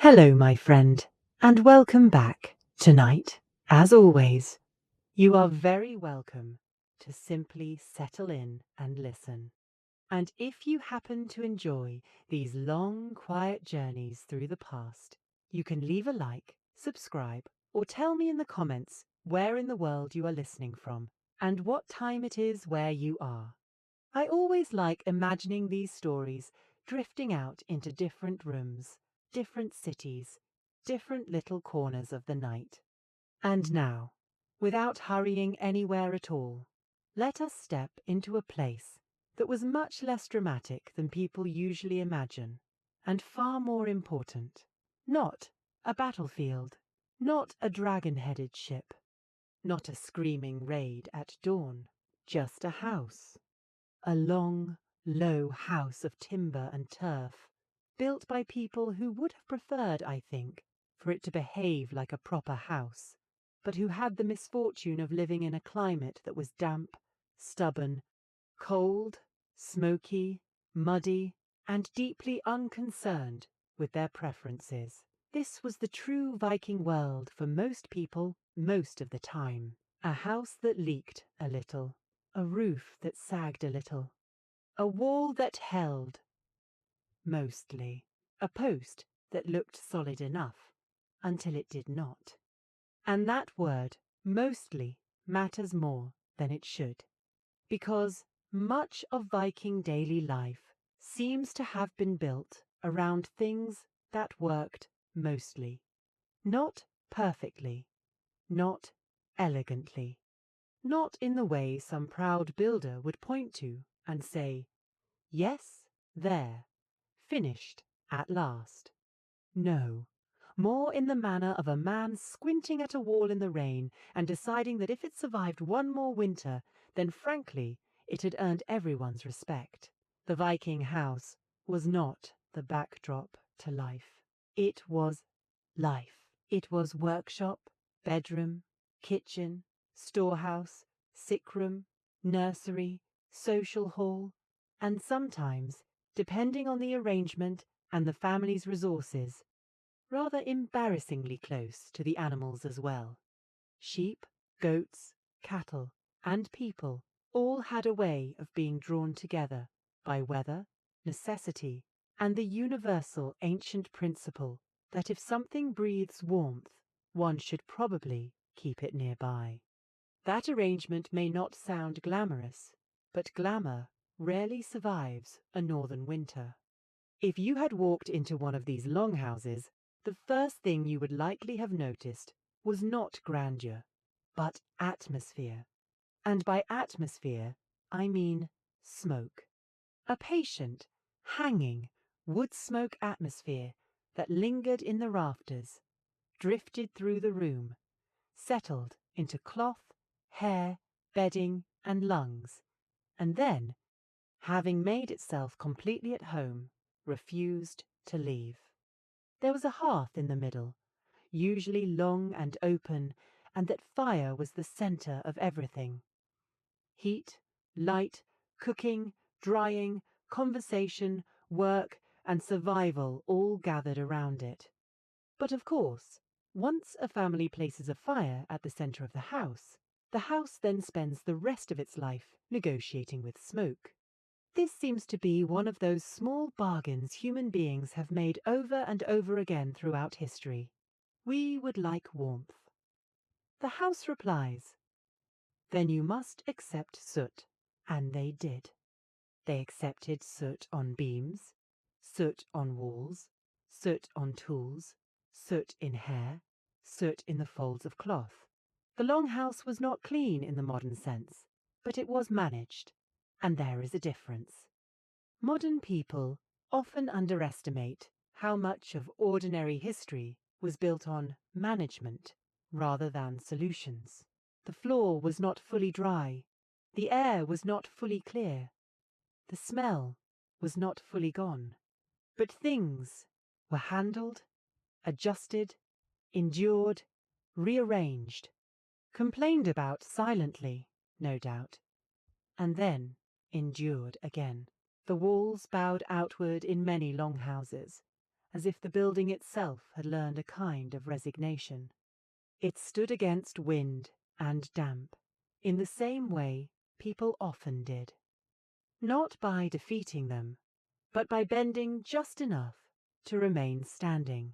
Hello, my friend, and welcome back. Tonight, as always, you are very welcome to simply settle in and listen. And if you happen to enjoy these long, quiet journeys through the past, you can leave a like, subscribe, or tell me in the comments where in the world you are listening from and what time it is where you are. I always like imagining these stories drifting out into different rooms, different cities, different little corners of the night. And now, without hurrying anywhere at all, let us step into a place that was much less dramatic than people usually imagine, and far more important. Not a battlefield, not a dragon-headed ship, not a screaming raid at dawn, just a house. A long, low house of timber and turf, built by people who would have preferred, I think, for it to behave like a proper house, but who had the misfortune of living in a climate that was damp, stubborn, cold, smoky, muddy, and deeply unconcerned with their preferences. This was the true Viking world for most people most of the time. A house that leaked a little, a roof that sagged a little, a wall that held, mostly, a post that looked solid enough until it did not. And that word, mostly, matters more than it should, because much of Viking daily life seems to have been built around things that worked mostly, not perfectly, not elegantly. Not in the way some proud builder would point to and say, "Yes, there, finished at last." No, more in the manner of a man squinting at a wall in the rain and deciding that if it survived one more winter, then frankly it had earned everyone's respect. The Viking house was not the backdrop to life. It was life. It was workshop, bedroom, kitchen, storehouse, sick room, nursery, social hall, and sometimes, depending on the arrangement and the family's resources, rather embarrassingly close to the animals as well. Sheep, goats, cattle, and people all had a way of being drawn together by weather, necessity, and the universal ancient principle that if something breathes warmth, one should probably keep it nearby. That arrangement may not sound glamorous, but glamour rarely survives a northern winter. If you had walked into one of these longhouses, the first thing you would likely have noticed was not grandeur, but atmosphere. And by atmosphere, I mean smoke. A patient, hanging, wood smoke atmosphere that lingered in the rafters, drifted through the room, settled into cloth, hair, bedding, and lungs, and then, having made itself completely at home, refused to leave. There was a hearth in the middle, usually long and open, and that fire was the centre of everything. Heat, light, cooking, drying, conversation, work, and survival all gathered around it. But of course, once a family places a fire at the centre of the house then spends the rest of its life negotiating with smoke. This seems to be one of those small bargains human beings have made over and over again throughout history. We would like warmth. The house replies, "Then you must accept soot." And they did. They accepted soot on beams, soot on walls, soot on tools, soot in hair, soot in the folds of cloth. The longhouse was not clean in the modern sense, but it was managed, and there is a difference. Modern people often underestimate how much of ordinary history was built on management rather than solutions. The floor was not fully dry, the air was not fully clear, the smell was not fully gone, but things were handled, adjusted, endured, rearranged, complained about silently, no doubt, and then endured again. The walls bowed outward in many longhouses, as if the building itself had learned a kind of resignation. It stood against wind and damp, in the same way people often did. Not by defeating them, but by bending just enough to remain standing.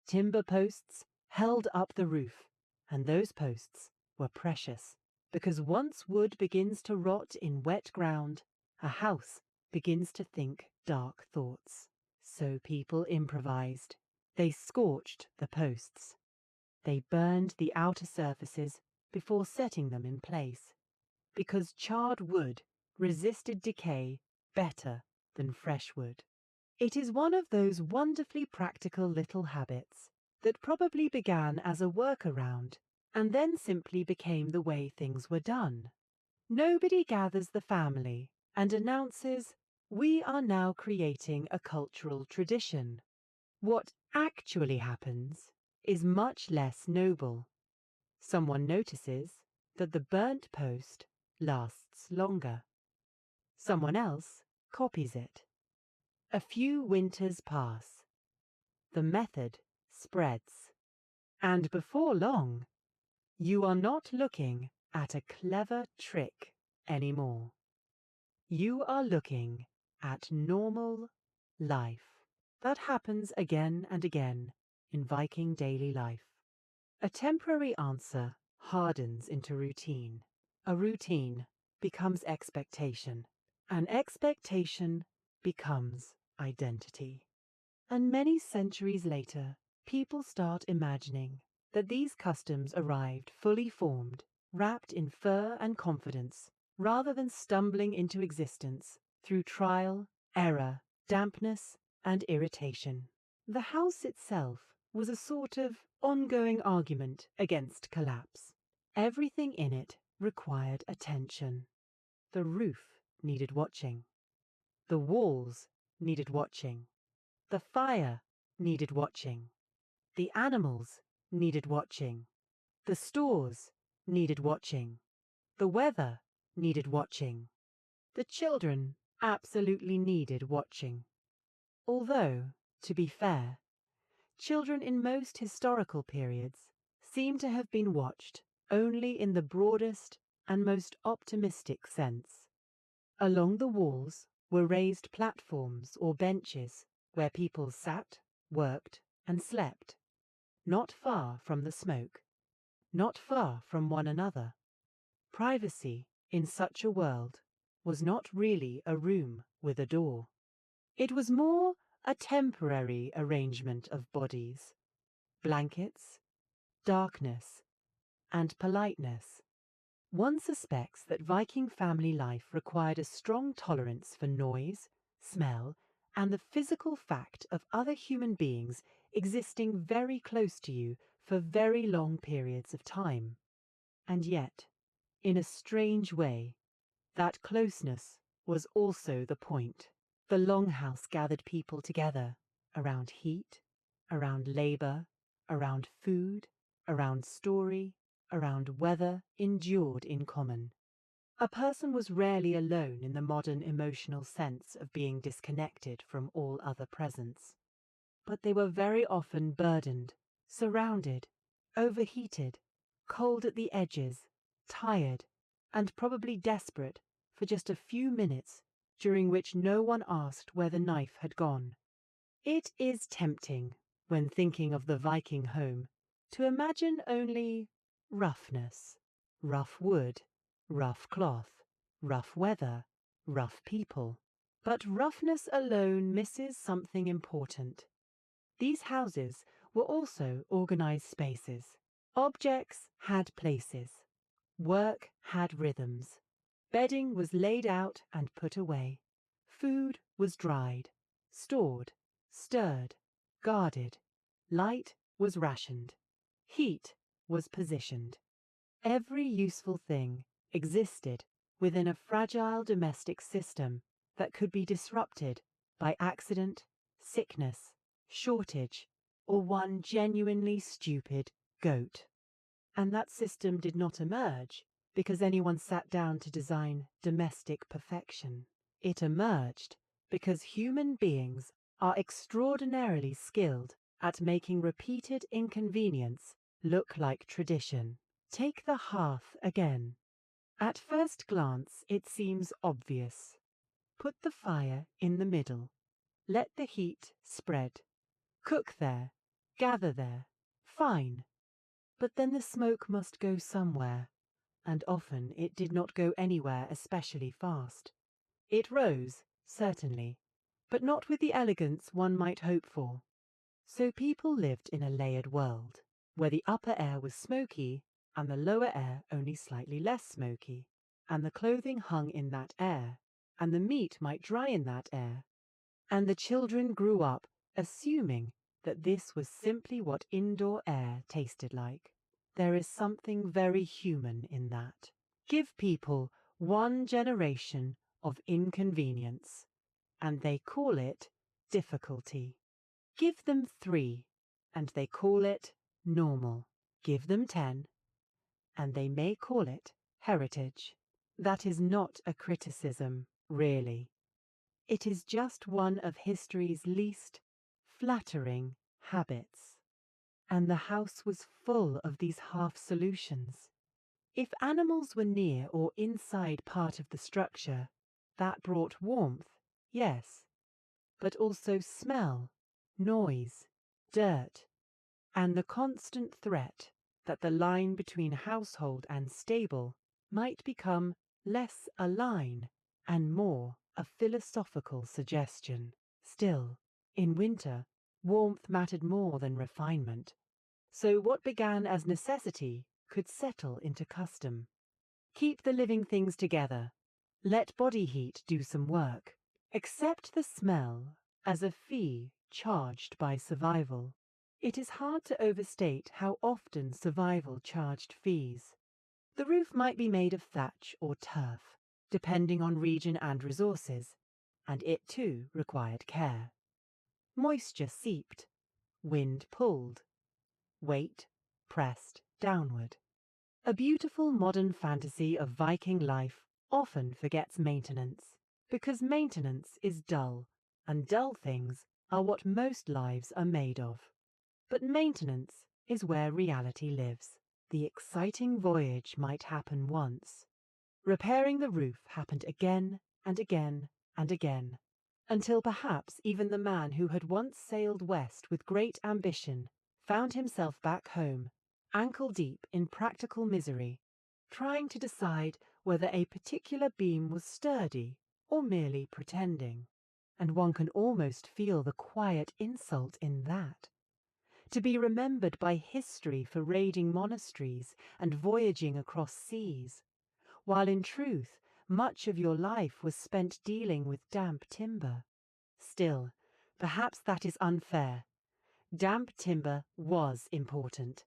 Timber posts held up the roof, and those posts were precious, because once wood begins to rot in wet ground, a house begins to think dark thoughts. So people improvised. They scorched the posts. They burned the outer surfaces before setting them in place, because charred wood resisted decay better than fresh wood. It is one of those wonderfully practical little habits that probably began as a workaround and then simply became the way things were done. Nobody gathers the family and announces, "We are now creating a cultural tradition." What actually happens is much less noble. Someone notices that the burnt post lasts longer. Someone else copies it. A few winters pass. The method spreads. And before long, you are not looking at a clever trick anymore. You are looking at normal life. That happens again and again in Viking daily life. A temporary answer hardens into routine. A routine becomes expectation. An expectation becomes identity. And many centuries later, people start imagining that these customs arrived fully formed, wrapped in fur and confidence, rather than stumbling into existence through trial, error, dampness, and irritation. The house itself was a sort of ongoing argument against collapse. Everything in it required attention. The roof needed watching. The walls needed watching. The fire needed watching. The animals needed watching. The stores needed watching. The weather needed watching. The children absolutely needed watching. Although, to be fair, children in most historical periods seem to have been watched only in the broadest and most optimistic sense. Along the walls were raised platforms or benches where people sat, worked, and slept, not far from the smoke, not far from one another. Privacy in such a world was not really a room with a door. It was more a temporary arrangement of bodies, blankets, darkness, and politeness. One suspects that Viking family life required a strong tolerance for noise, smell, and the physical fact of other human beings existing very close to you for very long periods of time. And yet, in a strange way, that closeness was also the point. The longhouse gathered people together around heat, around labor, around food, around story, around weather endured in common. A person was rarely alone in the modern emotional sense of being disconnected from all other presence. But they were very often burdened, surrounded, overheated, cold at the edges, tired, and probably desperate for just a few minutes during which no one asked where the knife had gone. It is tempting, when thinking of the Viking home, to imagine only roughness, rough wood, rough cloth, rough weather, rough people. But roughness alone misses something important. These houses were also organized spaces. Objects had places. Work had rhythms. Bedding was laid out and put away. Food was dried, stored, stirred, guarded. Light was rationed. Heat was positioned. Every useful thing existed within a fragile domestic system that could be disrupted by accident, sickness, shortage, or one genuinely stupid goat. And that system did not emerge because anyone sat down to design domestic perfection. It emerged because human beings are extraordinarily skilled at making repeated inconvenience look like tradition. Take the hearth again. At first glance, it seems obvious. Put the fire in the middle. Let the heat spread. Cook there. Gather there. Fine. But then the smoke must go somewhere, and often it did not go anywhere especially fast. It rose, certainly, but not with the elegance one might hope for. So people lived in a layered world, where the upper air was smoky and the lower air only slightly less smoky, and the clothing hung in that air, and the meat might dry in that air, and the children grew up assuming that this was simply what indoor air tasted like. There is something very human in that. Give people one generation of inconvenience, and they call it difficulty. Give them 3, and they call it normal. Give them 10, and they may call it heritage. That is not a criticism, really. It is just one of history's least flattering habits. And the house was full of these half-solutions. If animals were near or inside part of the structure, that brought warmth, yes, but also smell, noise, dirt, and the constant threat that the line between household and stable might become less a line and more a philosophical suggestion. Still, in winter, warmth mattered more than refinement, so what began as necessity could settle into custom. Keep the living things together. Let body heat do some work. Accept the smell as a fee charged by survival. It is hard to overstate how often survival charged fees. The roof might be made of thatch or turf, depending on region and resources, and it too required care. Moisture seeped, wind pulled, weight pressed downward. A beautiful modern fantasy of Viking life often forgets maintenance, because maintenance is dull, and dull things are what most lives are made of. But maintenance is where reality lives. The exciting voyage might happen once. Repairing the roof happened again and again and again, until perhaps even the man who had once sailed west with great ambition found himself back home, ankle-deep in practical misery, trying to decide whether a particular beam was sturdy or merely pretending. And one can almost feel the quiet insult in that. To be remembered by history for raiding monasteries and voyaging across seas, while in truth much of your life was spent dealing with damp timber. Still, perhaps that is unfair. Damp timber was important,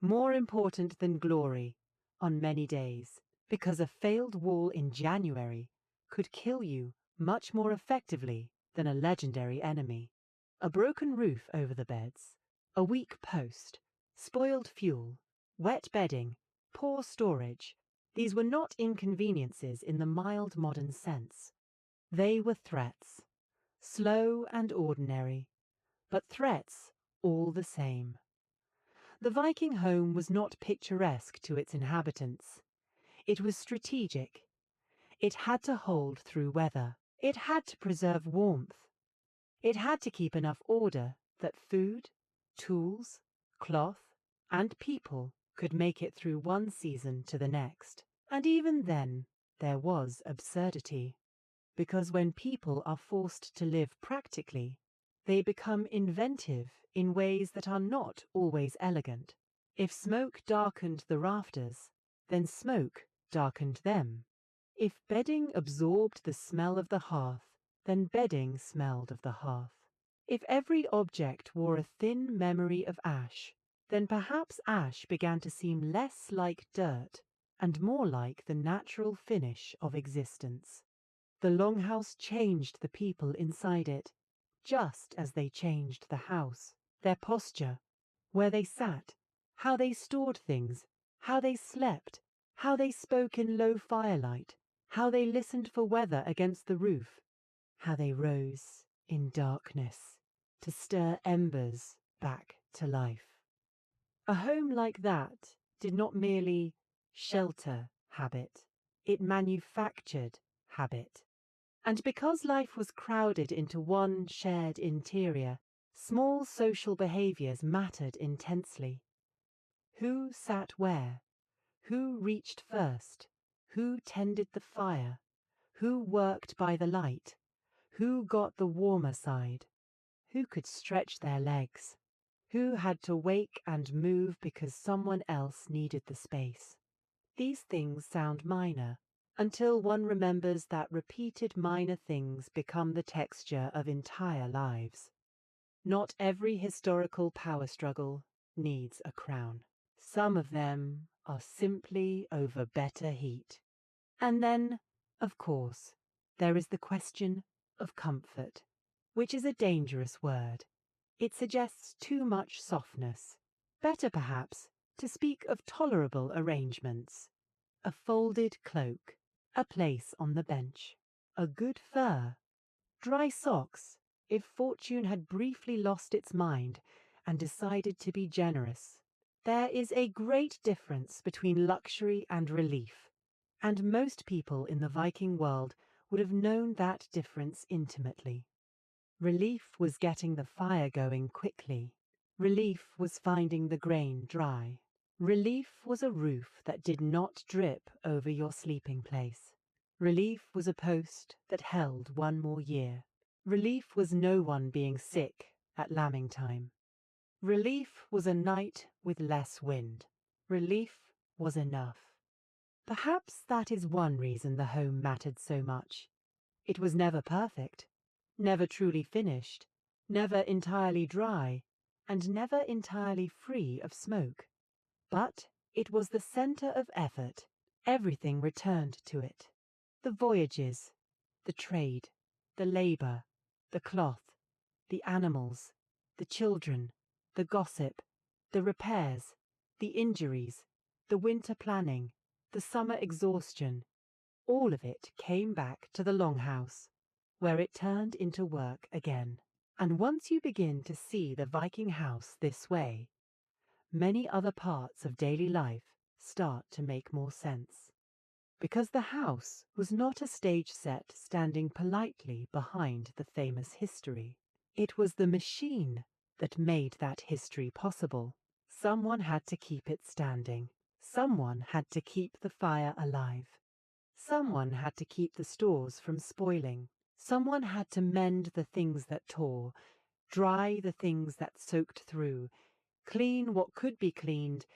more important than glory, on many days, because a failed wall in January could kill you much more effectively than a legendary enemy. A broken roof over the beds, a weak post, spoiled fuel, wet bedding, poor storage, these were not inconveniences in the mild modern sense. They were threats, slow and ordinary, but threats all the same. The Viking home was not picturesque to its inhabitants. It was strategic. It had to hold through weather. It had to preserve warmth. It had to keep enough order that food, tools, cloth, and people could make it through one season to the next. And even then, there was absurdity. Because when people are forced to live practically, they become inventive in ways that are not always elegant. If smoke darkened the rafters, then smoke darkened them. If bedding absorbed the smell of the hearth, then bedding smelled of the hearth. If every object wore a thin memory of ash, then perhaps ash began to seem less like dirt and more like the natural finish of existence. The longhouse changed the people inside it, just as they changed the house, their posture, where they sat, how they stored things, how they slept, how they spoke in low firelight, how they listened for weather against the roof, how they rose in darkness to stir embers back to life. A home like that did not merely shelter habit, it manufactured habit. And because life was crowded into one shared interior, small social behaviours mattered intensely. Who sat where? Who reached first? Who tended the fire? Who worked by the light? Who got the warmer side? Who could stretch their legs? Who had to wake and move because someone else needed the space? These things sound minor, until one remembers that repeated minor things become the texture of entire lives. Not every historical power struggle needs a crown. Some of them are simply over better heat. And then, of course, there is the question of comfort, which is a dangerous word. It suggests too much softness. Better, perhaps, to speak of tolerable arrangements. A folded cloak, a place on the bench, a good fur, dry socks, if fortune had briefly lost its mind and decided to be generous. There is a great difference between luxury and relief, and most people in the Viking world would have known that difference intimately. Relief was getting the fire going quickly. Relief was finding the grain dry. Relief was a roof that did not drip over your sleeping place. Relief was a post that held one more year. Relief was no one being sick at lambing time. Relief was a night with less wind. Relief was enough. Perhaps that is one reason the home mattered so much. It was never perfect, never truly finished, never entirely dry, and never entirely free of smoke. But it was the centre of effort. Everything returned to it. The voyages, the trade, the labour, the cloth, the animals, the children, the gossip, the repairs, the injuries, the winter planning, the summer exhaustion. All of it came back to the longhouse, where it turned into work again. And once you begin to see the Viking house this way, many other parts of daily life start to make more sense. Because the house was not a stage set standing politely behind the famous history. It was the machine that made that history possible. Someone had to keep it standing. Someone had to keep the fire alive. Someone had to keep the stores from spoiling. Someone had to mend the things that tore, dry the things that soaked through, clean what could be cleaned,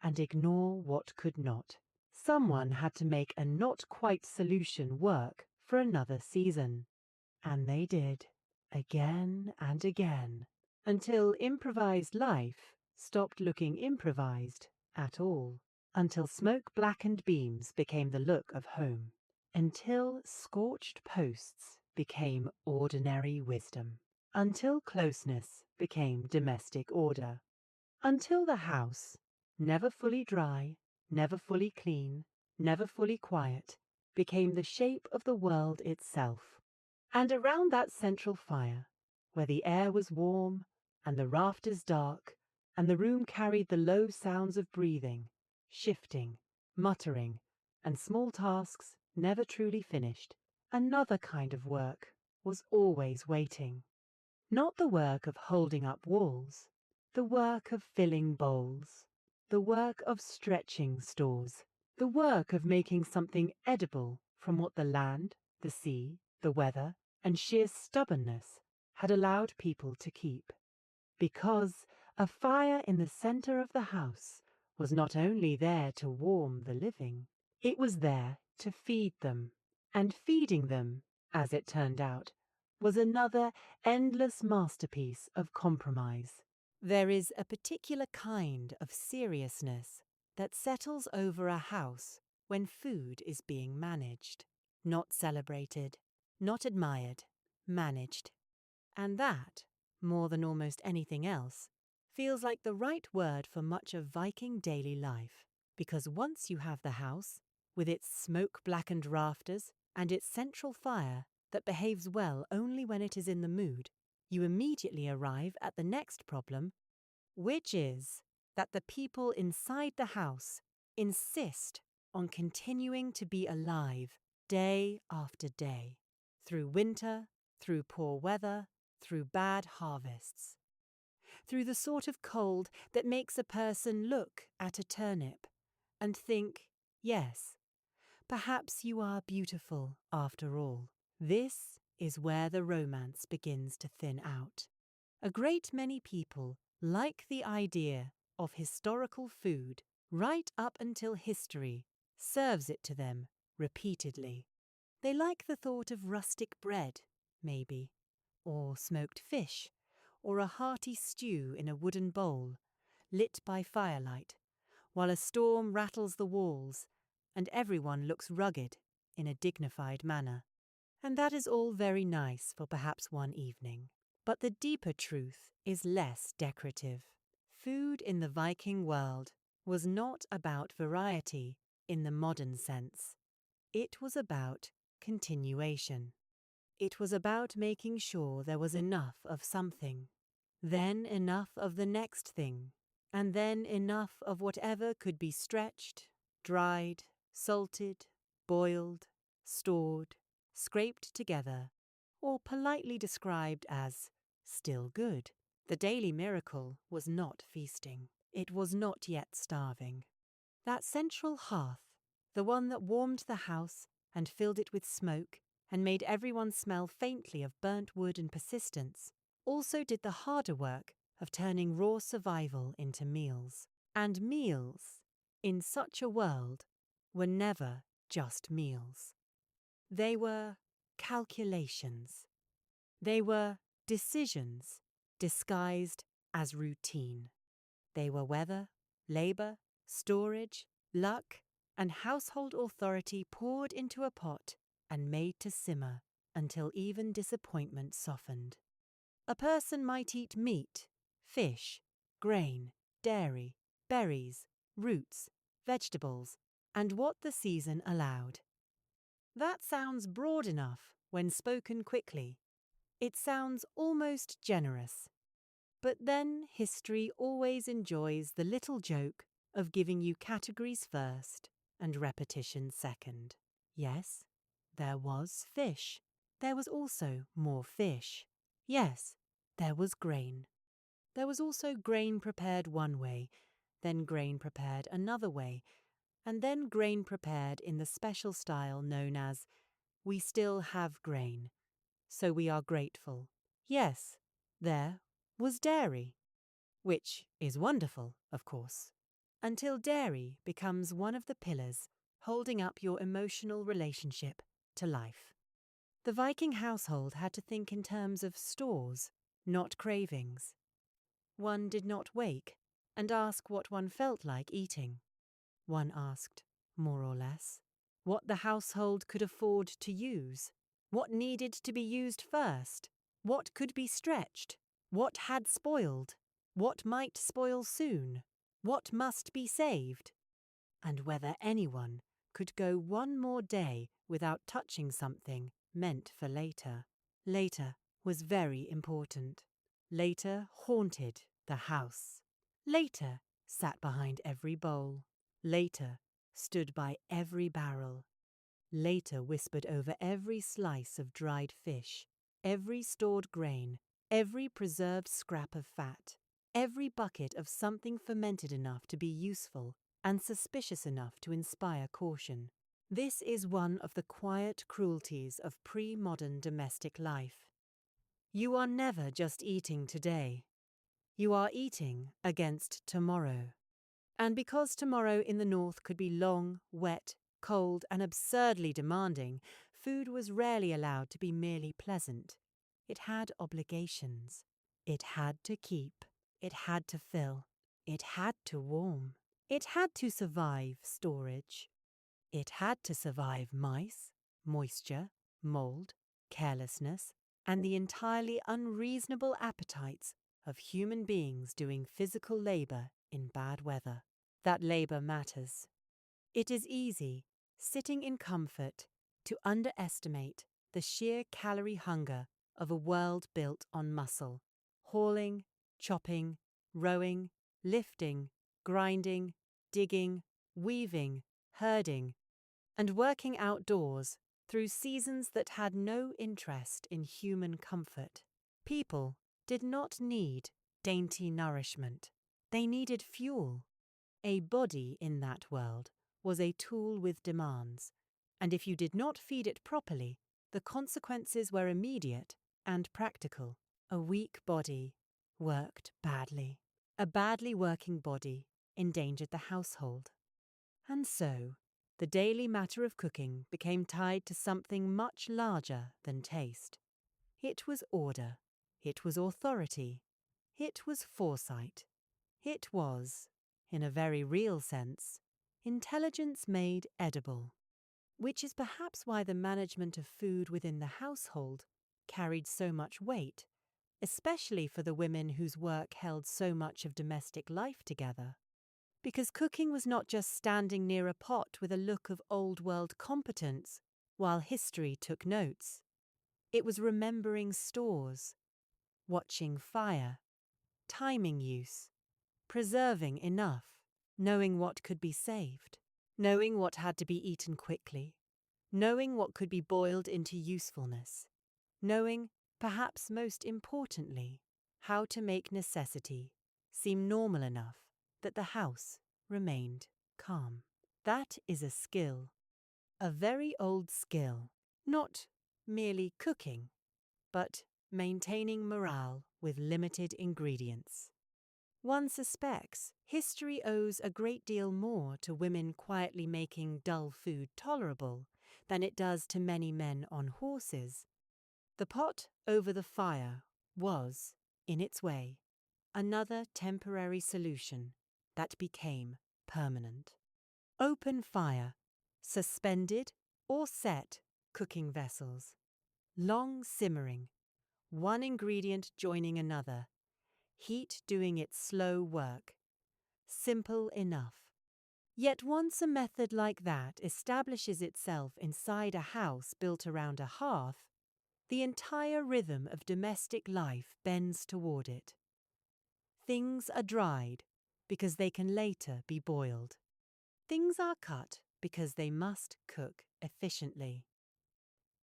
and ignore what could not. Someone had to make a not-quite solution work for another season. And they did, again and again, until improvised life stopped looking improvised at all. Until smoke-blackened beams became the look of home. Until scorched posts became ordinary wisdom. Until closeness became domestic order. Until the house, never fully dry, never fully clean, never fully quiet, became the shape of the world itself. And around that central fire, where the air was warm and the rafters dark, and the room carried the low sounds of breathing, shifting, muttering, and small tasks never truly finished, another kind of work was always waiting. Not the work of holding up walls, the work of filling bowls, the work of stretching stores, the work of making something edible from what the land, the sea, the weather, and sheer stubbornness had allowed people to keep. Because a fire in the centre of the house was not only there to warm the living, it was there to feed them. And feeding them, as it turned out, was another endless masterpiece of compromise. There is a particular kind of seriousness that settles over a house when food is being managed, not celebrated, not admired, managed. And that, more than almost anything else, feels like the right word for much of Viking daily life, because once you have the house, with its smoke-blackened rafters and its central fire, that behaves well only when it is in the mood, you immediately arrive at the next problem, which is that the people inside the house insist on continuing to be alive day after day, through winter, through poor weather, through bad harvests, through the sort of cold that makes a person look at a turnip and think, yes, perhaps you are beautiful after all. This is where the romance begins to thin out. A great many people like the idea of historical food right up until history serves it to them repeatedly. They like the thought of rustic bread, maybe, or smoked fish, or a hearty stew in a wooden bowl, lit by firelight, while a storm rattles the walls and everyone looks rugged in a dignified manner. And that is all very nice for perhaps one evening. But the deeper truth is less decorative. Food in the Viking world was not about variety in the modern sense. It was about continuation. It was about making sure there was enough of something, then enough of the next thing, and then enough of whatever could be stretched, dried, salted, boiled, stored, scraped together, or politely described as still good. The daily miracle was not feasting. It was not yet starving. That central hearth, the one that warmed the house and filled it with smoke and made everyone smell faintly of burnt wood and persistence, also did the harder work of turning raw survival into meals. And meals, in such a world, were never just meals. They were calculations. They were decisions disguised as routine. They were weather, labor, storage, luck, and household authority poured into a pot and made to simmer until even disappointment softened. A person might eat meat, fish, grain, dairy, berries, roots, vegetables, and what the season allowed. That sounds broad enough when spoken quickly. It sounds almost generous. But then history always enjoys the little joke of giving you categories first and repetition second. Yes, there was fish. There was also more fish. Yes, there was grain. There was also grain prepared one way, then grain prepared another way, and then grain prepared in the special style known as "we still have grain, so we are grateful." Yes, there was dairy, which is wonderful, of course, until dairy becomes one of the pillars holding up your emotional relationship to life. The Viking household had to think in terms of stores, not cravings. One did not wake and ask what one felt like eating. One asked, more or less, what the household could afford to use, what needed to be used first, what could be stretched, what had spoiled, what might spoil soon, what must be saved, and whether anyone could go one more day without touching something meant for later. Later was very important. Later haunted the house. Later sat behind every bowl. Later stood by every barrel. Later whispered over every slice of dried fish, every stored grain, every preserved scrap of fat, every bucket of something fermented enough to be useful and suspicious enough to inspire caution. This is one of the quiet cruelties of pre-modern domestic life. You are never just eating today. You are eating against tomorrow. And because tomorrow in the north could be long, wet, cold, and absurdly demanding, food was rarely allowed to be merely pleasant. It had obligations. It had to keep. It had to fill. It had to warm. It had to survive storage. It had to survive mice, moisture, mold, carelessness, and the entirely unreasonable appetites of human beings doing physical labor in bad weather. That labor matters. It is easy, sitting in comfort, to underestimate the sheer calorie hunger of a world built on muscle. Hauling, chopping, rowing, lifting, grinding, digging, weaving, herding, and working outdoors through seasons that had no interest in human comfort. People did not need dainty nourishment. They needed fuel. A body in that world was a tool with demands, and if you did not feed it properly, the consequences were immediate and practical. A weak body worked badly. A badly working body endangered the household. And so, the daily matter of cooking became tied to something much larger than taste. It was order. It was authority. It was foresight. It was, in a very real sense, intelligence made edible. Which is perhaps why the management of food within the household carried so much weight, especially for the women whose work held so much of domestic life together. Because cooking was not just standing near a pot with a look of old-world competence while history took notes. It was remembering stores, watching fire, timing use, preserving enough, knowing what could be saved, knowing what had to be eaten quickly, knowing what could be boiled into usefulness, knowing, perhaps most importantly, how to make necessity seem normal enough that the house remained calm. That is a skill, a very old skill, not merely cooking, but maintaining morale with limited ingredients. One suspects history owes a great deal more to women quietly making dull food tolerable than it does to many men on horses. The pot over the fire was, in its way, another temporary solution that became permanent. Open fire, suspended or set cooking vessels, long simmering, one ingredient joining another, heat doing its slow work. Simple enough. Yet once a method like that establishes itself inside a house built around a hearth, the entire rhythm of domestic life bends toward it. Things are dried because they can later be boiled. Things are cut because they must cook efficiently.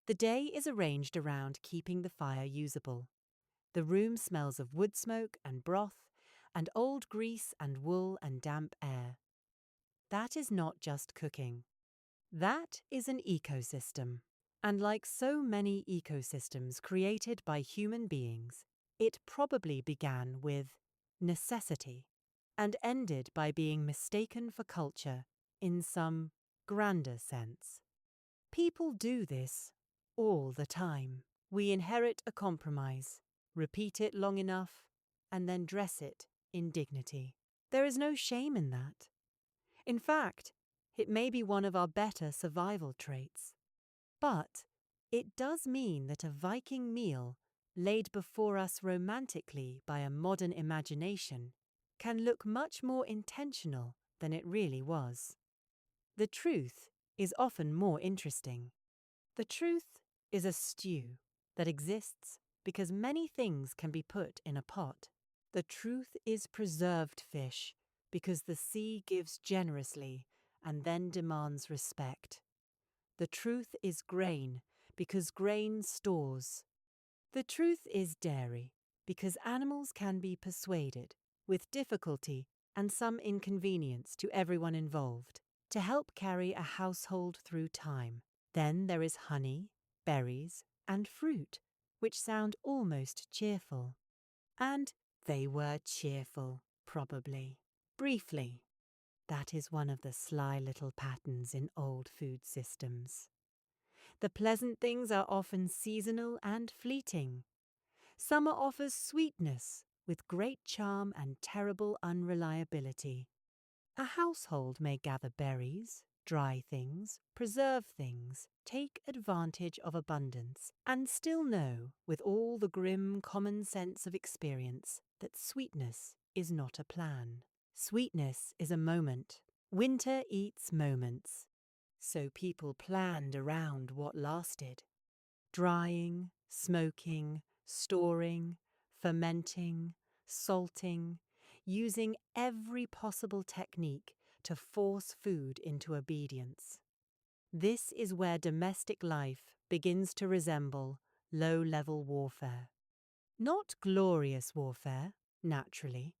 The day is arranged around keeping the fire usable. The room smells of wood smoke and broth and old grease and wool and damp air. That is not just cooking. That is an ecosystem. And like so many ecosystems created by human beings, it probably began with necessity and ended by being mistaken for culture in some grander sense. People do this all the time. We inherit a compromise, repeat it long enough, and then dress it in dignity. There is no shame in that. In fact, it may be one of our better survival traits. But it does mean that a Viking meal laid before us romantically by a modern imagination can look much more intentional than it really was. The truth is often more interesting. The truth is a stew that exists because many things can be put in a pot. The truth is preserved fish because the sea gives generously and then demands respect. The truth is grain because grain stores. The truth is dairy because animals can be persuaded, with difficulty and some inconvenience to everyone involved, to help carry a household through time. Then there is honey, berries, and fruit, which sound almost cheerful. And they were cheerful, probably. Briefly, that is one of the sly little patterns in old food systems. The pleasant things are often seasonal and fleeting. Summer offers sweetness with great charm and terrible unreliability. A household may gather berries, dry things, preserve things, take advantage of abundance, and still know, with all the grim common sense of experience, that sweetness is not a plan. Sweetness is a moment. Winter eats moments. So people planned around what lasted. drying, smoking, storing, fermenting, salting, using every possible technique to force food into obedience. This is where domestic life begins to resemble low-level warfare. Not glorious warfare, naturally.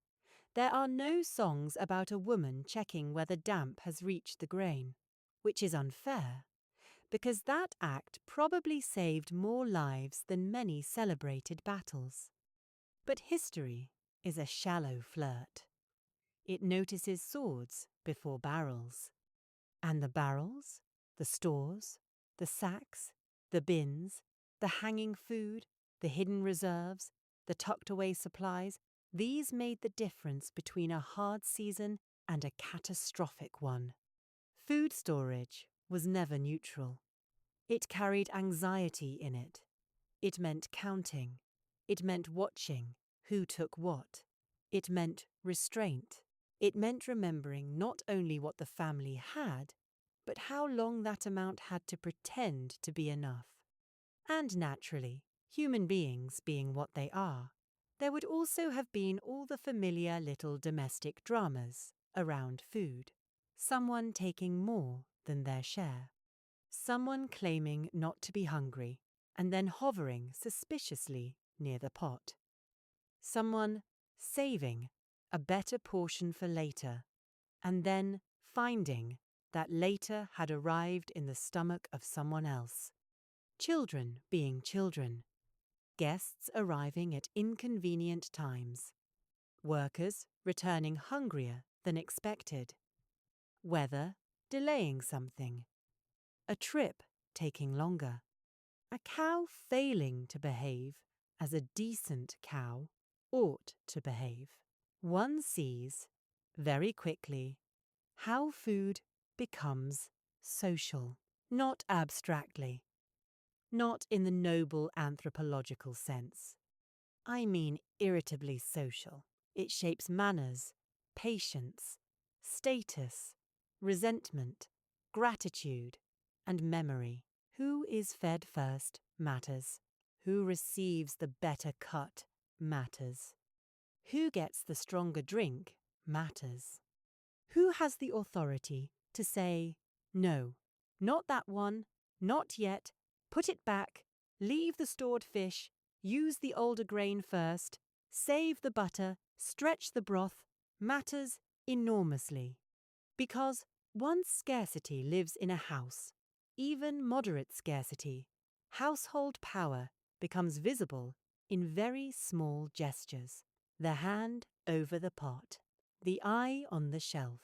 There are no songs about a woman checking whether damp has reached the grain, which is unfair, because that act probably saved more lives than many celebrated battles. But history is a shallow flirt. It notices swords before barrels. And the barrels, the stores, the sacks, the bins, the hanging food, the hidden reserves, the tucked-away supplies, these made the difference between a hard season and a catastrophic one. Food storage was never neutral. It carried anxiety in it. It meant counting. It meant watching who took what. It meant restraint. It meant remembering not only what the family had, but how long that amount had to pretend to be enough. And naturally, human beings being what they are, there would also have been all the familiar little domestic dramas around food. Someone taking more than their share. Someone claiming not to be hungry and then hovering suspiciously near the pot. Someone saving a better portion for later and then finding that later had arrived in the stomach of someone else. Children being children. Guests arriving at inconvenient times. Workers returning hungrier than expected. Weather delaying something. A trip taking longer. A cow failing to behave as a decent cow ought to behave. One sees, very quickly, how food becomes social, not abstractly, not in the noble anthropological sense. I mean irritably social. It shapes manners, patience, status, resentment, gratitude, and memory. Who is fed first matters. Who receives the better cut matters. Who gets the stronger drink matters. Who has the authority to say, no, not that one, not yet, put it back, leave the stored fish, use the older grain first, save the butter, stretch the broth, matters enormously. Because once scarcity lives in a house, even moderate scarcity, household power becomes visible in very small gestures. The hand over the pot, the eye on the shelf,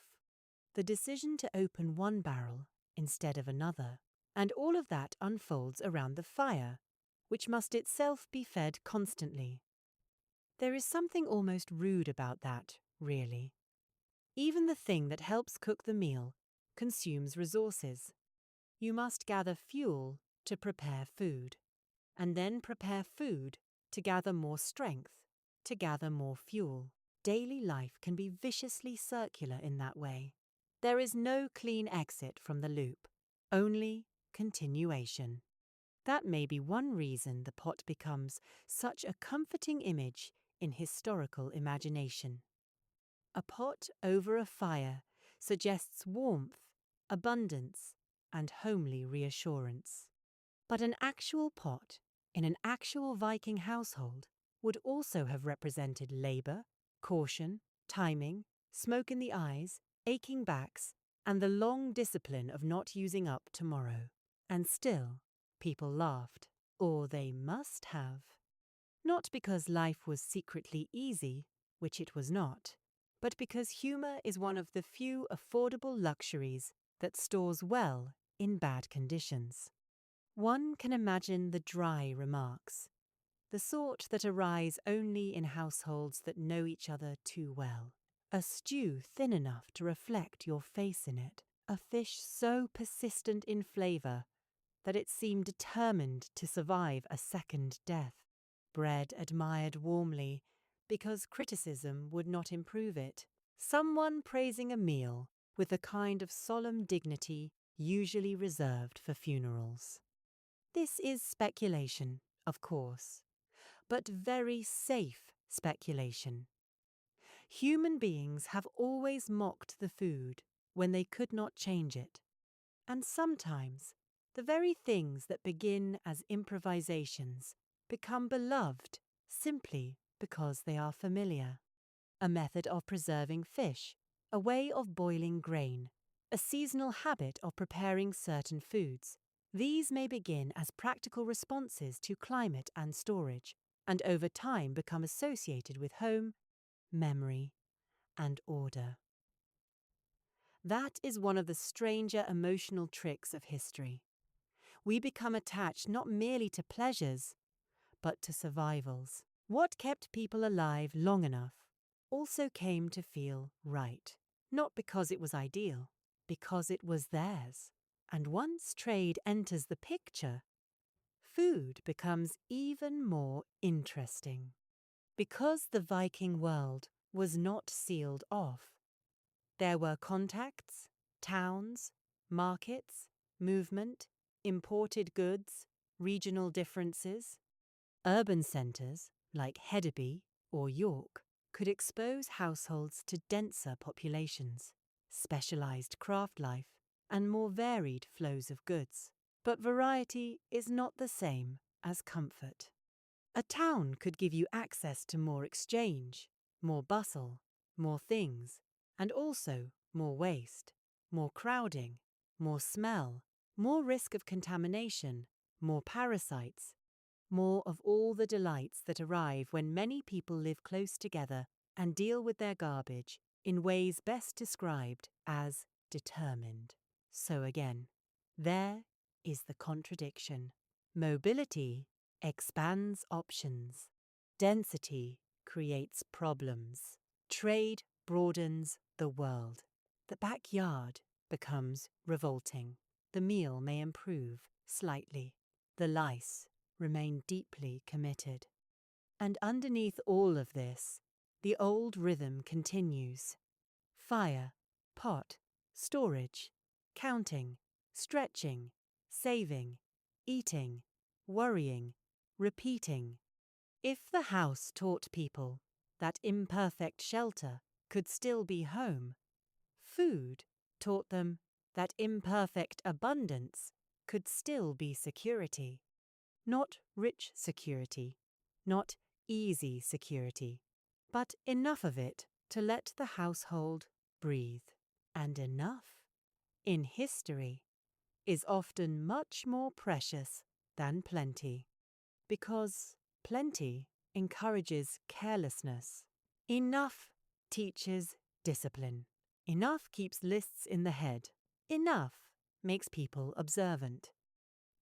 the decision to open one barrel instead of another, and all of that unfolds around the fire, which must itself be fed constantly. There is something almost rude about that, really. Even the thing that helps cook the meal consumes resources. You must gather fuel to prepare food, and then prepare food to gather more strength, to gather more fuel. Daily life can be viciously circular in that way. There is no clean exit from the loop, only continuation. That may be one reason the pot becomes such a comforting image in historical imagination. A pot over a fire suggests warmth, abundance, and homely reassurance. But an actual pot in an actual Viking household would also have represented labour, caution, timing, smoke in the eyes, aching backs, and the long discipline of not using up tomorrow. And still, people laughed, or they must have. Not because life was secretly easy, which it was not, but because humour is one of the few affordable luxuries that stores well in bad conditions. One can imagine the dry remarks, the sort that arise only in households that know each other too well. A stew thin enough to reflect your face in it, a fish so persistent in flavour that it seemed determined to survive a second death. Bread admired warmly because criticism would not improve it. Someone praising a meal with the kind of solemn dignity usually reserved for funerals. This is speculation, of course, but very safe speculation. Human beings have always mocked the food when they could not change it, and sometimes the very things that begin as improvisations become beloved simply because they are familiar. A method of preserving fish, a way of boiling grain, a seasonal habit of preparing certain foods. These may begin as practical responses to climate and storage, and over time become associated with home, memory, and order. That is one of the stranger emotional tricks of history. We become attached not merely to pleasures, but to survivals. What kept people alive long enough also came to feel right, not because it was ideal, because it was theirs. And once trade enters the picture, food becomes even more interesting. Because the Viking world was not sealed off, there were contacts, towns, markets, movement, imported goods, regional differences. Urban centres, like Hedeby or York, could expose households to denser populations, specialised craft life, and more varied flows of goods. But variety is not the same as comfort. A town could give you access to more exchange, more bustle, more things, and also more waste, more crowding, more smell, more risk of contamination, more parasites, more of all the delights that arrive when many people live close together and deal with their garbage in ways best described as determined. So again, there is the contradiction. Mobility expands options. Density creates problems. Trade broadens the world. The backyard becomes revolting. The meal may improve slightly. The lice remain deeply committed. And underneath all of this, the old rhythm continues. Fire, pot, storage, counting, stretching, saving, eating, worrying, repeating. If the house taught people that imperfect shelter could still be home, food taught them that imperfect abundance could still be security. Not rich security, not easy security, but enough of it to let the household breathe. And enough, in history, is often much more precious than plenty, because plenty encourages carelessness. Enough teaches discipline. Enough keeps lists in the head. Enough makes people observant.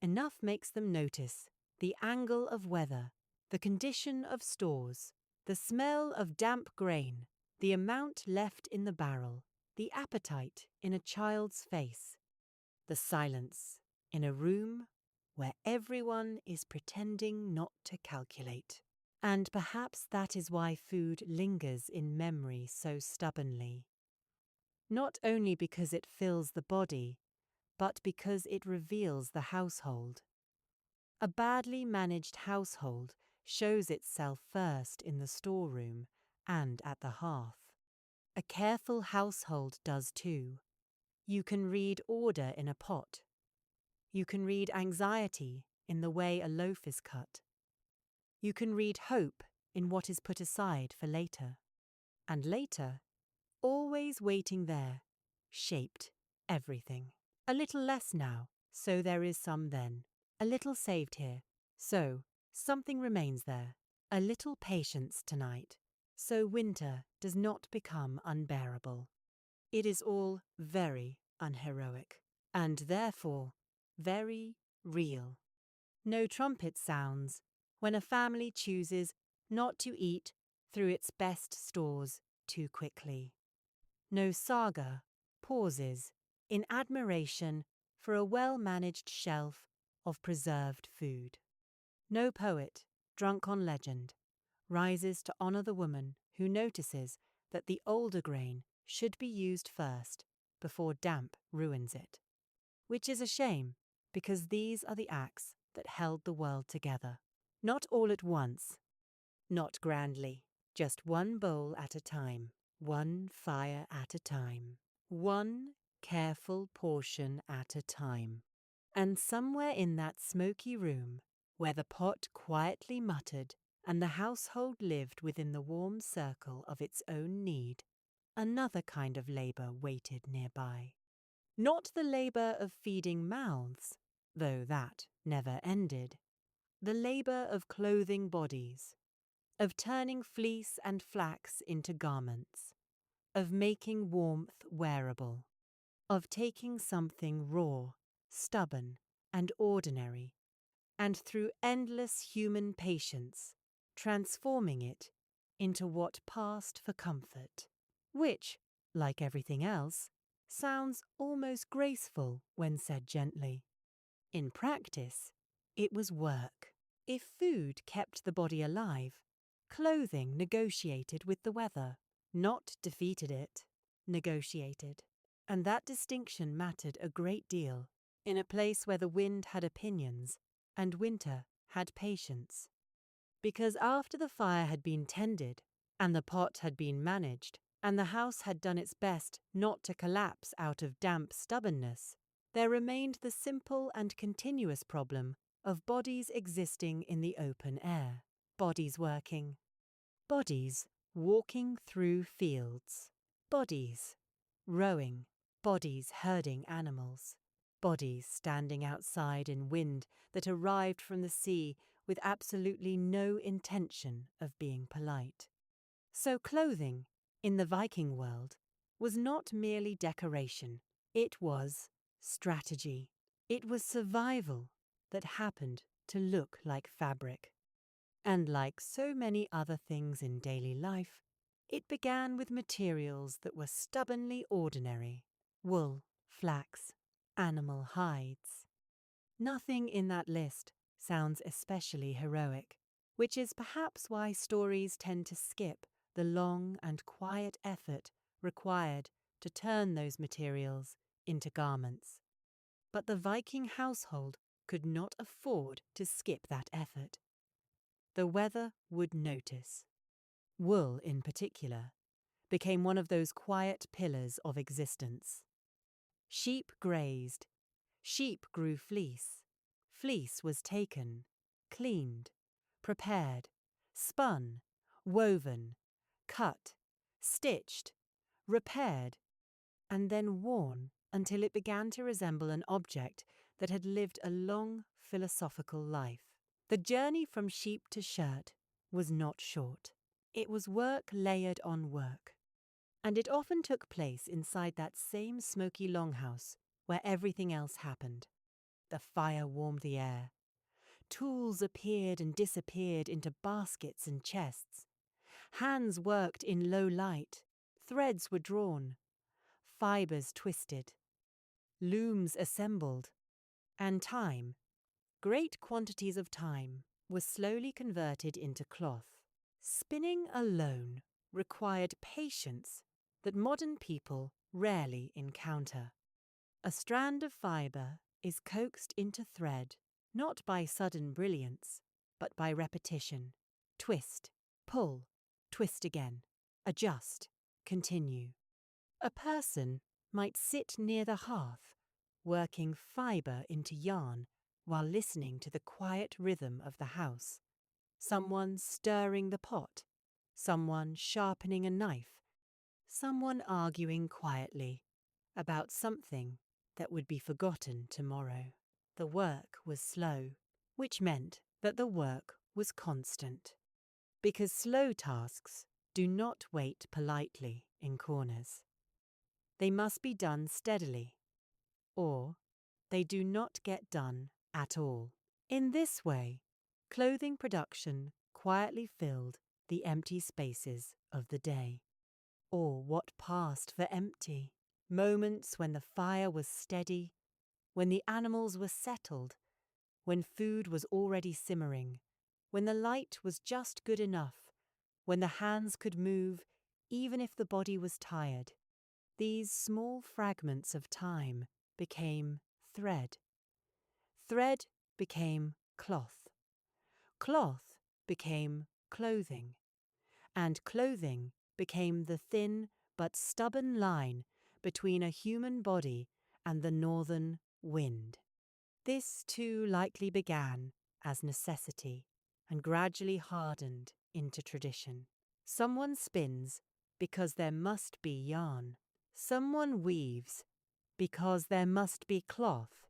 Enough makes them notice the angle of weather, the condition of stores, the smell of damp grain, the amount left in the barrel, the appetite in a child's face, the silence in a room where everyone is pretending not to calculate. And perhaps that is why food lingers in memory so stubbornly. Not only because it fills the body, but because it reveals the household. A badly managed household shows itself first in the storeroom and at the hearth. A careful household does too. You can read order in a pot. You can read anxiety in the way a loaf is cut. You can read hope in what is put aside for later. And later, always waiting there, shaped everything. A little less now, so there is some then. A little saved here, so something remains there. A little patience tonight, so winter does not become unbearable. It is all very unheroic, and therefore very real. No trumpet sounds when a family chooses not to eat through its best stores too quickly. No saga pauses in admiration for a well-managed shelf of preserved food. No poet, drunk on legend, rises to honour the woman who notices that the older grain should be used first before damp ruins it. Which is a shame, because these are the acts that held the world together. Not all at once, not grandly, just one bowl at a time, one fire at a time, one careful portion at a time. And somewhere in that smoky room, where the pot quietly muttered and the household lived within the warm circle of its own need, another kind of labour waited nearby. Not the labour of feeding mouths, though that never ended. The labour of clothing bodies, of turning fleece and flax into garments, of making warmth wearable, of taking something raw, stubborn, and ordinary, and through endless human patience, transforming it into what passed for comfort, which, like everything else, sounds almost graceful when said gently. In practice, it was work. If food kept the body alive, clothing negotiated with the weather, not defeated it, negotiated. And that distinction mattered a great deal in a place where the wind had opinions and winter had patience. Because after the fire had been tended, and the pot had been managed, and the house had done its best not to collapse out of damp stubbornness, there remained the simple and continuous problem of bodies existing in the open air, bodies working, bodies walking through fields, bodies rowing, bodies herding animals, bodies standing outside in wind that arrived from the sea with absolutely no intention of being polite. So clothing, in the Viking world, was not merely decoration, it was strategy. It was survival that happened to look like fabric. And like so many other things in daily life, it began with materials that were stubbornly ordinary: wool, flax, animal hides. Nothing in that list sounds especially heroic, which is perhaps why stories tend to skip the long and quiet effort required to turn those materials into garments. But the Viking household could not afford to skip that effort. The weather would notice. Wool, in particular, became one of those quiet pillars of existence. Sheep grazed, sheep grew fleece, fleece was taken, cleaned, prepared, spun, woven, cut, stitched, repaired, and then worn until it began to resemble an object that had lived a long philosophical life. The journey from sheep to shirt was not short. It was work layered on work. And it often took place inside that same smoky longhouse where everything else happened. The fire warmed the air. Tools appeared and disappeared into baskets and chests. Hands worked in low light. Threads were drawn. Fibres twisted. Looms assembled. And time, great quantities of time, was slowly converted into cloth. Spinning alone required patience that modern people rarely encounter. A strand of fibre is coaxed into thread not by sudden brilliance, but by repetition. Twist, pull, twist again, adjust, continue. A person might sit near the hearth, working fibre into yarn while listening to the quiet rhythm of the house. Someone stirring the pot, someone sharpening a knife, someone arguing quietly about something that would be forgotten tomorrow. The work was slow, which meant that the work was constant. Because slow tasks do not wait politely in corners. They must be done steadily, or they do not get done at all. In this way, clothing production quietly filled the empty spaces of the day. Or what passed for empty? Moments when the fire was steady, when the animals were settled, when food was already simmering, when the light was just good enough, when the hands could move even if the body was tired. These small fragments of time became thread. Thread became cloth. Cloth became clothing, and clothing became the thin but stubborn line between a human body and the northern wind. This too likely began as necessity and gradually hardened into tradition. Someone spins because there must be yarn. Someone weaves because there must be cloth.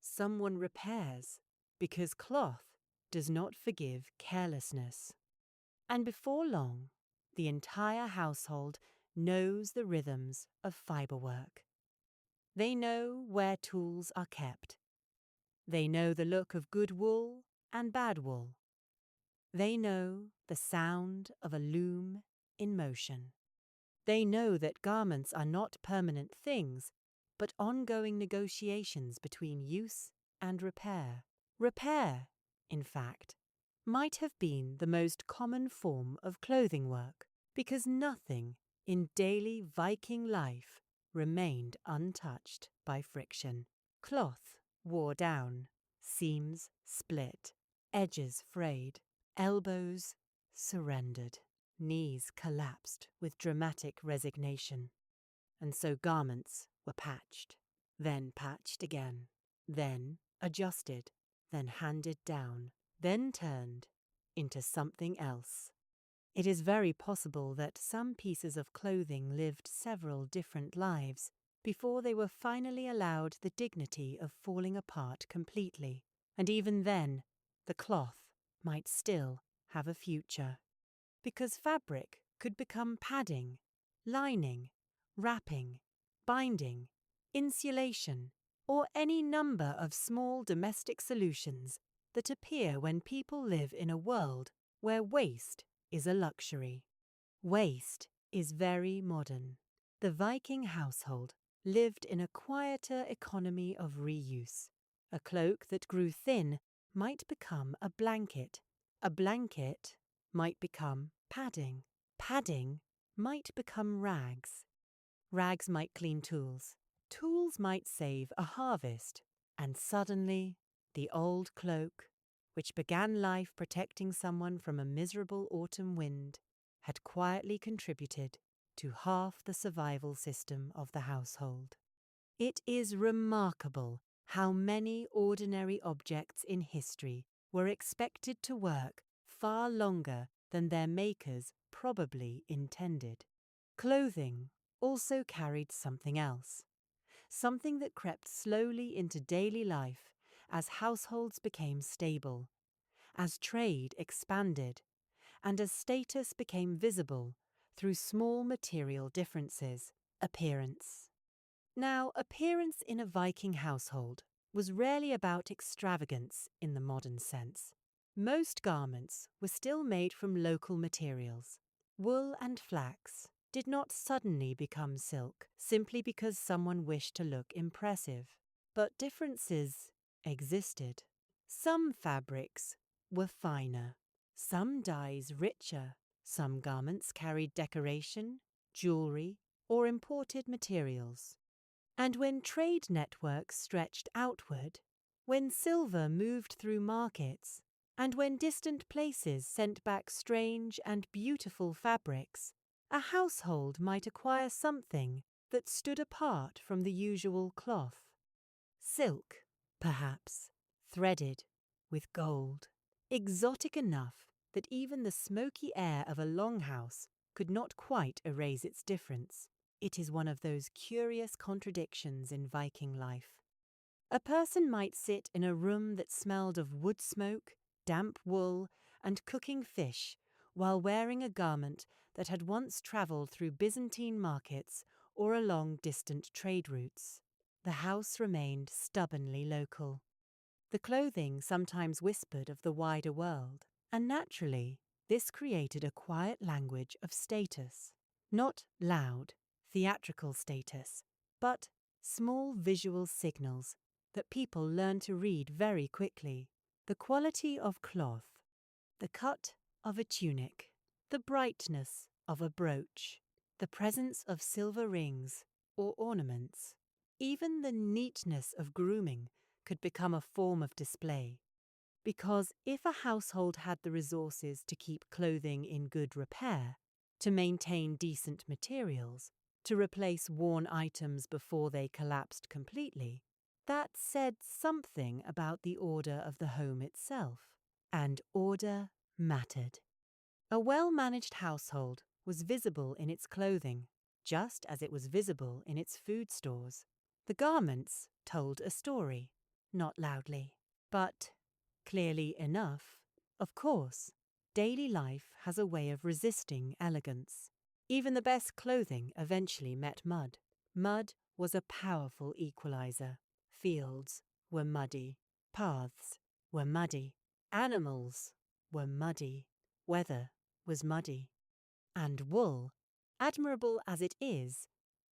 Someone repairs because cloth does not forgive carelessness. And before long, the entire household knows the rhythms of fiberwork. They know where tools are kept. They know the look of good wool and bad wool. They know the sound of a loom in motion. They know that garments are not permanent things, but ongoing negotiations between use and repair. Repair, in fact, might have been the most common form of clothing work, because nothing in daily Viking life remained untouched by friction. Cloth wore down, seams split, edges frayed, elbows surrendered, knees collapsed with dramatic resignation. And so garments were patched, then patched again, then adjusted, then handed down, then turned into something else. It is very possible that some pieces of clothing lived several different lives before they were finally allowed the dignity of falling apart completely, and even then, the cloth might still have a future. Because fabric could become padding, lining, wrapping, binding, insulation, or any number of small domestic solutions that appear when people live in a world where waste is a luxury. Waste is very modern. The Viking household lived in a quieter economy of reuse. A cloak that grew thin might become a blanket. A blanket might become padding. Padding might become rags. Rags might clean tools. Tools might save a harvest. And suddenly, the old cloak, which began life protecting someone from a miserable autumn wind, had quietly contributed to half the survival system of the household. It is remarkable how many ordinary objects in history were expected to work far longer than their makers probably intended. Clothing also carried something else, something that crept slowly into daily life as households became stable, as trade expanded, and as status became visible through small material differences. Appearance. Now, appearance in a Viking household was rarely about extravagance in the modern sense. Most garments were still made from local materials. Wool and flax did not suddenly become silk simply because someone wished to look impressive. But differences existed. Some fabrics were finer, some dyes richer, some garments carried decoration, jewelry, or imported materials. And when trade networks stretched outward, when silver moved through markets, and when distant places sent back strange and beautiful fabrics, a household might acquire something that stood apart from the usual cloth. Silk, perhaps, threaded with gold, exotic enough that even the smoky air of a longhouse could not quite erase its difference. It is one of those curious contradictions in Viking life. A person might sit in a room that smelled of wood smoke, damp wool, and cooking fish, while wearing a garment that had once travelled through Byzantine markets or along distant trade routes. The house remained stubbornly local. The clothing sometimes whispered of the wider world, and naturally, this created a quiet language of status. Not loud, theatrical status, but small visual signals that people learn to read very quickly. The quality of cloth, the cut of a tunic, the brightness of a brooch, the presence of silver rings or ornaments, even the neatness of grooming could become a form of display. Because if a household had the resources to keep clothing in good repair, to maintain decent materials, to replace worn items before they collapsed completely, that said something about the order of the home itself. And order mattered. A well-managed household was visible in its clothing, just as it was visible in its food stores. The garments told a story, not loudly, but clearly enough. Of course, daily life has a way of resisting elegance. Even the best clothing eventually met mud. Mud was a powerful equalizer. Fields were muddy. Paths were muddy. Animals were muddy. Weather was muddy. And wool, admirable as it is,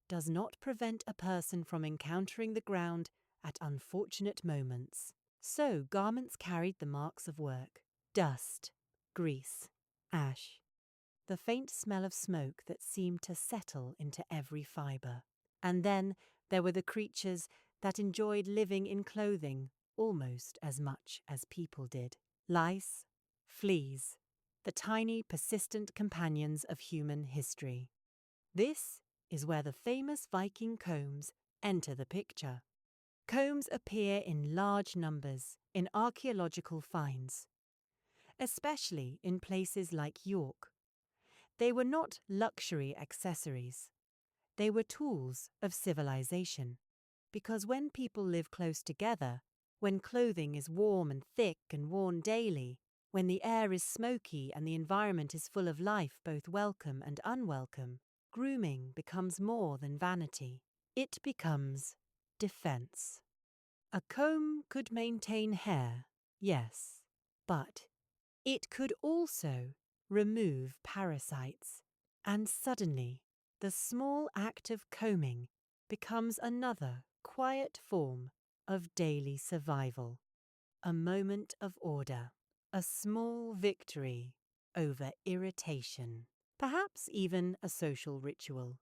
does not prevent a person from encountering the ground at unfortunate moments. So garments carried the marks of work: dust, grease, ash, the faint smell of smoke that seemed to settle into every fibre. And then there were the creatures that enjoyed living in clothing almost as much as people did. Lice, fleas, the tiny, persistent companions of human history. This is where the famous Viking combs enter the picture. Combs appear in large numbers in archaeological finds, especially in places like York. They were not luxury accessories. They were tools of civilization. Because when people live close together, when clothing is warm and thick and worn daily, when the air is smoky and the environment is full of life, both welcome and unwelcome, grooming becomes more than vanity. It becomes defense. A comb could maintain hair, yes, but it could also remove parasites. And suddenly, the small act of combing becomes another quiet form of daily survival. A moment of order, a small victory over irritation, perhaps even a social ritual.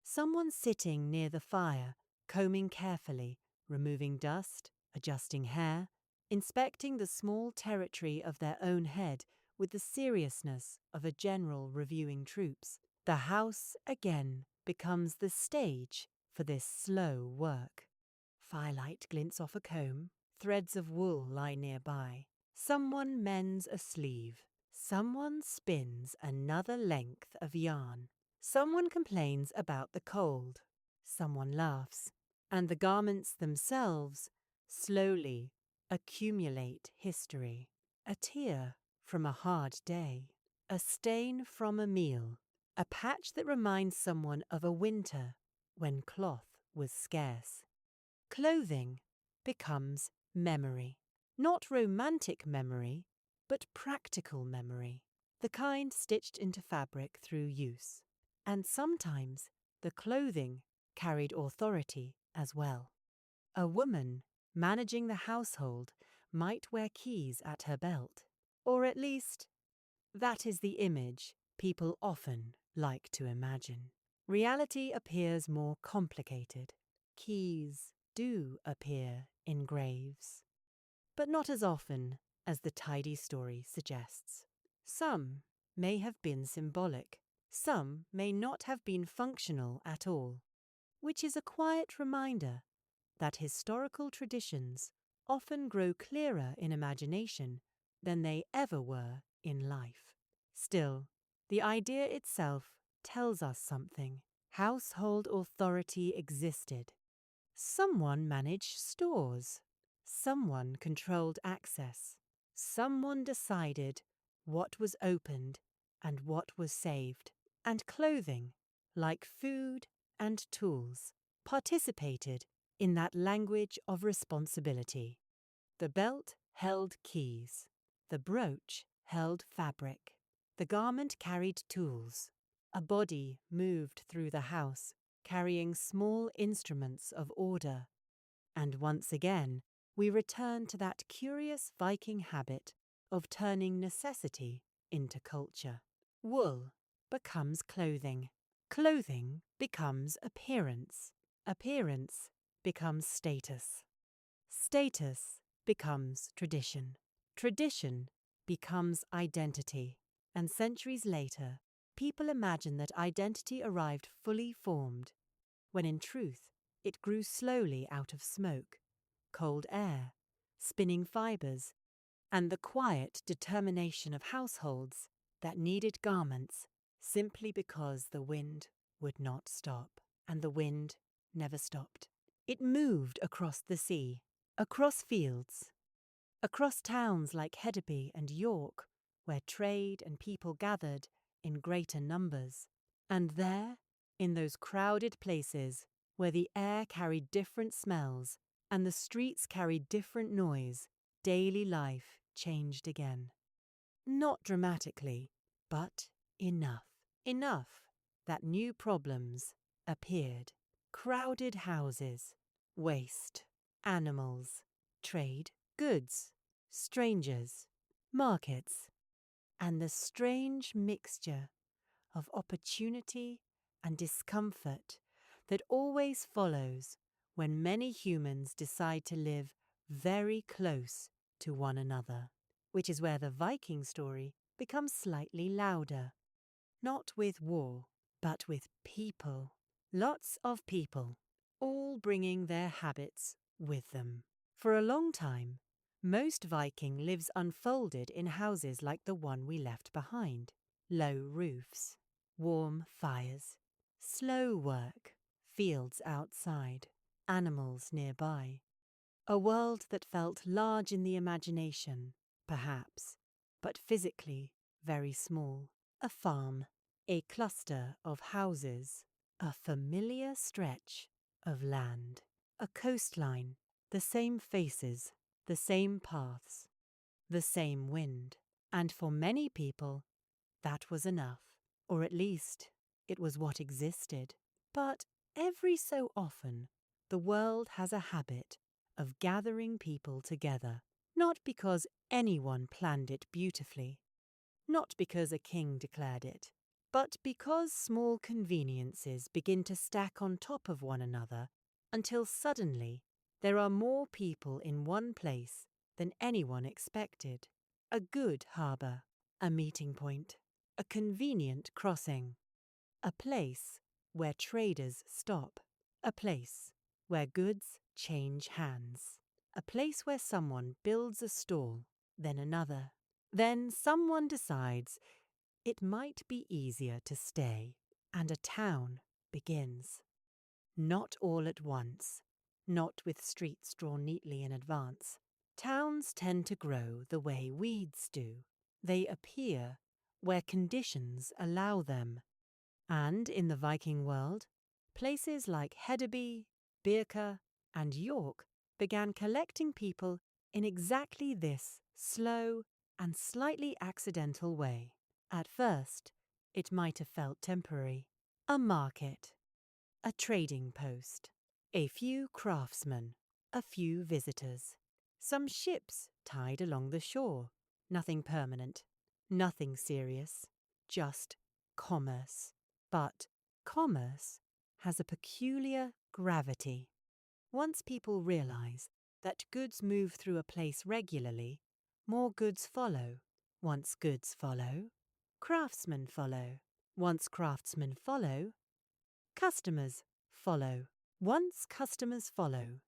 Someone sitting near the fire, combing carefully, removing dust, adjusting hair, inspecting the small territory of their own head with the seriousness of a general reviewing troops. The house again becomes the stage for this slow work. Firelight glints off a comb, threads of wool lie nearby. Someone mends a sleeve. Someone spins another length of yarn. Someone complains about the cold. Someone laughs. And the garments themselves slowly accumulate history. A tear from a hard day. A stain from a meal. A patch that reminds someone of a winter when cloth was scarce. Clothing becomes memory. Not romantic memory, but practical memory. The kind stitched into fabric through use. And sometimes the clothing carried authority as well. A woman managing the household might wear keys at her belt. Or at least, that is the image people often like to imagine. Reality appears more complicated. Keys do appear in graves, but not as often as the tidy story suggests. Some may have been symbolic. Some may not have been functional at all, which is a quiet reminder that historical traditions often grow clearer in imagination than they ever were in life. Still, the idea itself tells us something. Household authority existed. Someone managed stores. Someone controlled access. Someone decided what was opened and what was saved. And clothing, like food and tools, participated in that language of responsibility. The belt held keys. The brooch held fabric. The garment carried tools. A body moved through the house, carrying small instruments of order. And once again, we return to that curious Viking habit of turning necessity into culture. Wool becomes clothing. Clothing becomes appearance. Appearance becomes status. Status becomes tradition. Tradition becomes identity, and centuries later, people imagine that identity arrived fully formed, when in truth it grew slowly out of smoke, cold air, spinning fibres, and the quiet determination of households that needed garments simply because the wind would not stop, and the wind never stopped. It moved across the sea, across fields, across towns like Hedeby and York, where trade and people gathered in greater numbers. And there, in those crowded places where the air carried different smells and the streets carried different noise, daily life changed again. Not dramatically, but enough. Enough that new problems appeared. Crowded houses, waste, animals, trade, goods, strangers, markets, and the strange mixture of opportunity and discomfort that always follows when many humans decide to live very close to one another, which is where the Viking story becomes slightly louder. Not with war, but with people. Lots of people, all bringing their habits with them. For a long time, most Viking lives unfolded in houses like the one we left behind. Low roofs, warm fires, slow work, fields outside, animals nearby. A world that felt large in the imagination, perhaps, but physically very small. A farm, a cluster of houses, a familiar stretch of land, a coastline, the same faces, the same paths, the same wind. And for many people, that was enough, or at least it was what existed. But every so often, the world has a habit of gathering people together, not because anyone planned it beautifully, not because a king declared it, but because small conveniences begin to stack on top of one another until suddenly there are more people in one place than anyone expected. A good harbour, a meeting point, a convenient crossing, a place where traders stop, a place where goods change hands, a place where someone builds a stall, then another. Then someone decides it might be easier to stay, and a town begins. Not all at once, not with streets drawn neatly in advance. Towns tend to grow the way weeds do. They appear where conditions allow them. And in the Viking world, places like Hedeby, Birka, and York began collecting people in exactly this slow and slightly accidental way. At first, it might have felt temporary. A market, a trading post, a few craftsmen, a few visitors, some ships tied along the shore. Nothing permanent, nothing serious, just commerce. But commerce has a peculiar gravity. Once people realize that goods move through a place regularly, more goods follow. Once goods follow, craftsmen follow. Once craftsmen follow, customers follow. Once customers follow,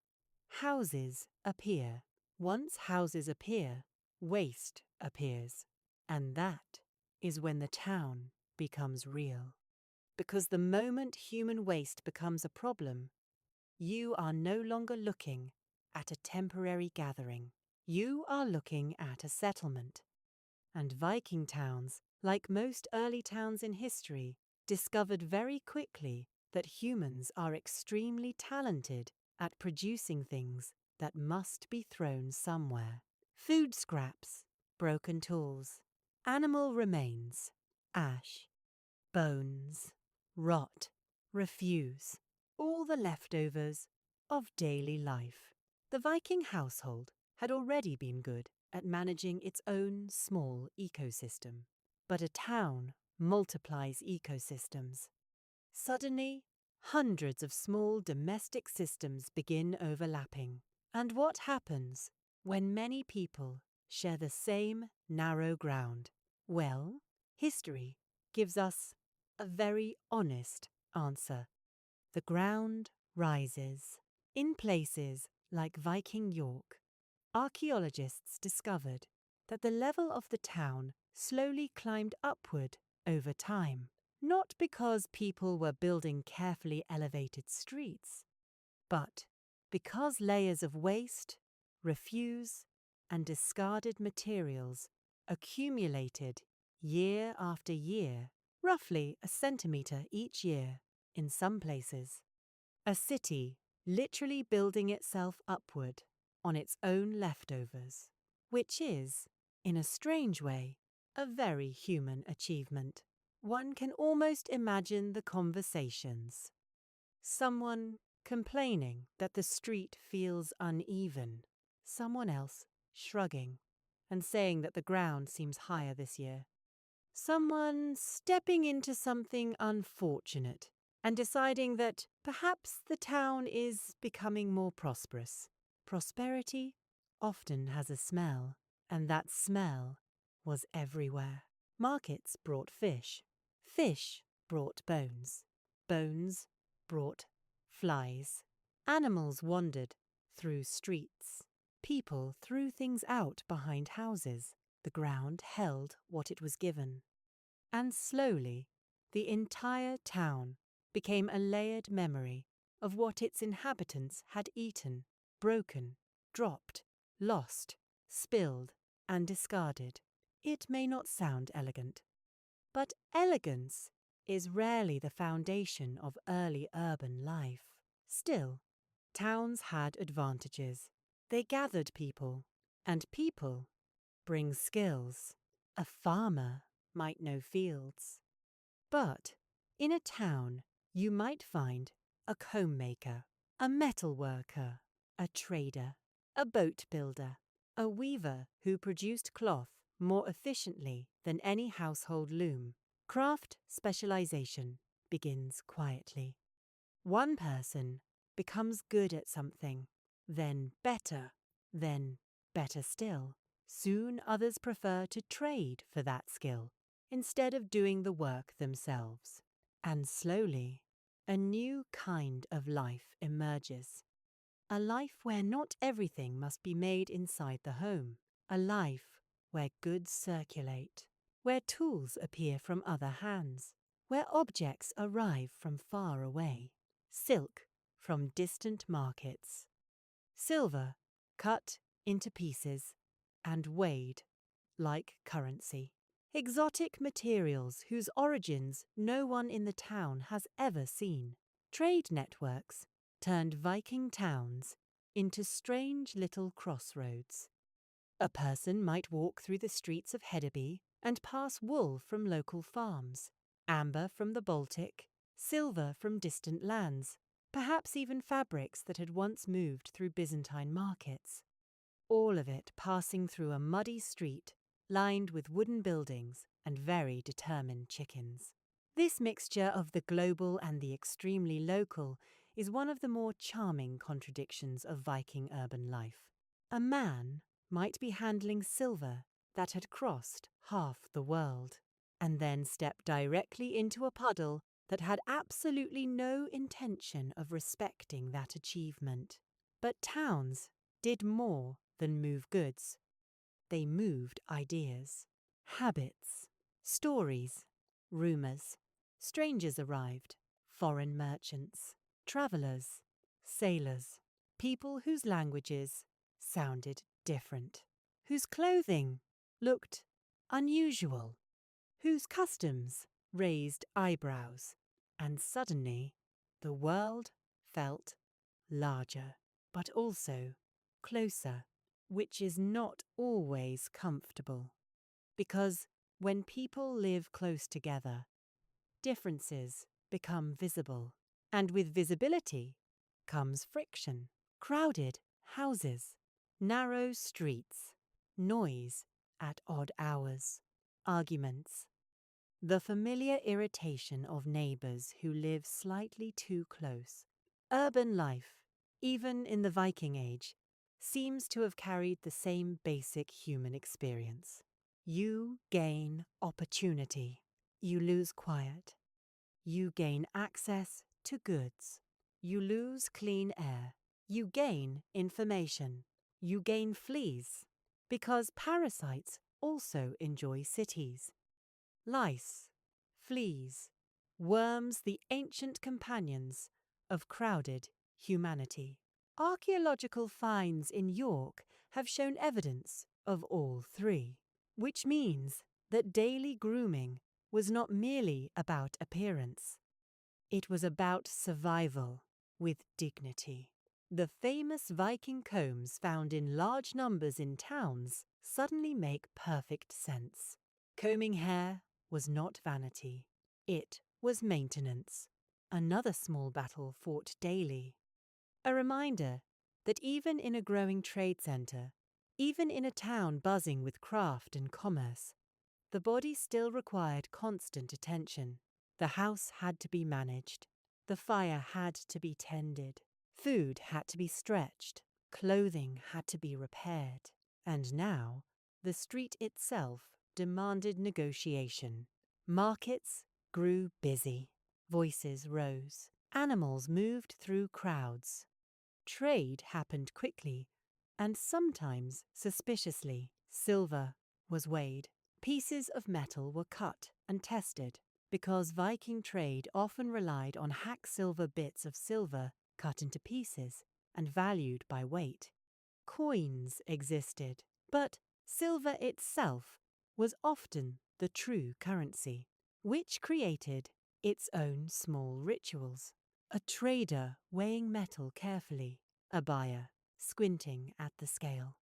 houses appear. Once houses appear, waste appears. And that is when the town becomes real. Because the moment human waste becomes a problem, you are no longer looking at a temporary gathering. You are looking at a settlement. And Viking towns, like most early towns in history, discovered very quickly that humans are extremely talented at producing things that must be thrown somewhere. Food scraps, broken tools, animal remains, ash, bones, rot, refuse, all the leftovers of daily life. The Viking household had already been good at managing its own small ecosystem. But a town multiplies ecosystems. Suddenly, hundreds of small domestic systems begin overlapping. And what happens when many people share the same narrow ground? Well, history gives us a very honest answer. The ground rises. In places like Viking York, archaeologists discovered that the level of the town slowly climbed upward over time, not because people were building carefully elevated streets, but because layers of waste, refuse, and discarded materials accumulated year after year, roughly a centimetre each year in some places. A city literally building itself upward on its own leftovers, which is, in a strange way, a very human achievement. One can almost imagine the conversations. Someone complaining that the street feels uneven, someone else shrugging and saying that the ground seems higher this year. Someone stepping into something unfortunate and deciding that perhaps the town is becoming more prosperous. Prosperity often has a smell, and that smell was everywhere. Markets brought fish. Fish brought bones. Bones brought flies. Animals wandered through streets. People threw things out behind houses. The ground held what it was given. And slowly, the entire town became a layered memory of what its inhabitants had eaten, broken, dropped, lost, spilled, and discarded. It may not sound elegant, but elegance is rarely the foundation of early urban life. Still, towns had advantages. They gathered people, and people bring skills. A farmer might know fields. But in a town, you might find a comb maker, a metal worker, a trader, a boat builder, a weaver who produced cloth more efficiently than any household loom. Craft specialization begins quietly. One person becomes good at something, then better still. Soon others prefer to trade for that skill instead of doing the work themselves. And slowly, a new kind of life emerges. A life where not everything must be made inside the home. A life where goods circulate, where tools appear from other hands, where objects arrive from far away. Silk from distant markets. Silver cut into pieces and weighed like currency. Exotic materials whose origins no one in the town has ever seen. Trade networks turned Viking towns into strange little crossroads. A person might walk through the streets of Hedeby and pass wool from local farms, amber from the Baltic, silver from distant lands, perhaps even fabrics that had once moved through Byzantine markets. All of it passing through a muddy street lined with wooden buildings and very determined chickens. This mixture of the global and the extremely local is one of the more charming contradictions of Viking urban life. A man might be handling silver that had crossed half the world, and then step directly into a puddle that had absolutely no intention of respecting that achievement. But towns did more than move goods. They moved ideas, habits, stories, rumours. Strangers arrived, foreign merchants, travellers, sailors, people whose languages sounded different, whose clothing looked unusual, whose customs raised eyebrows, and suddenly the world felt larger, but also closer, which is not always comfortable. Because when people live close together, differences become visible, and with visibility comes friction. Crowded houses, narrow streets, noise at odd hours, arguments. The familiar irritation of neighbours who live slightly too close. Urban life, even in the Viking Age, seems to have carried the same basic human experience. You gain opportunity. You lose quiet. You gain access to goods. You lose clean air. You gain information. You gain fleas, because parasites also enjoy cities. Lice, fleas, worms, the ancient companions of crowded humanity. Archaeological finds in York have shown evidence of all three, which means that daily grooming was not merely about appearance. It was about survival with dignity. The famous Viking combs found in large numbers in towns suddenly make perfect sense. Combing hair was not vanity. It was maintenance. Another small battle fought daily. A reminder that even in a growing trade centre, even in a town buzzing with craft and commerce, the body still required constant attention. The house had to be managed. The fire had to be tended. Food had to be stretched. Clothing had to be repaired. And now, the street itself demanded negotiation. Markets grew busy. Voices rose. Animals moved through crowds. Trade happened quickly, and sometimes suspiciously. Silver was weighed. Pieces of metal were cut and tested, because Viking trade often relied on hack silver bits of silver cut into pieces and valued by weight. Coins existed, but silver itself was often the true currency, which created its own small rituals. A trader weighing metal carefully, a buyer squinting at the scale,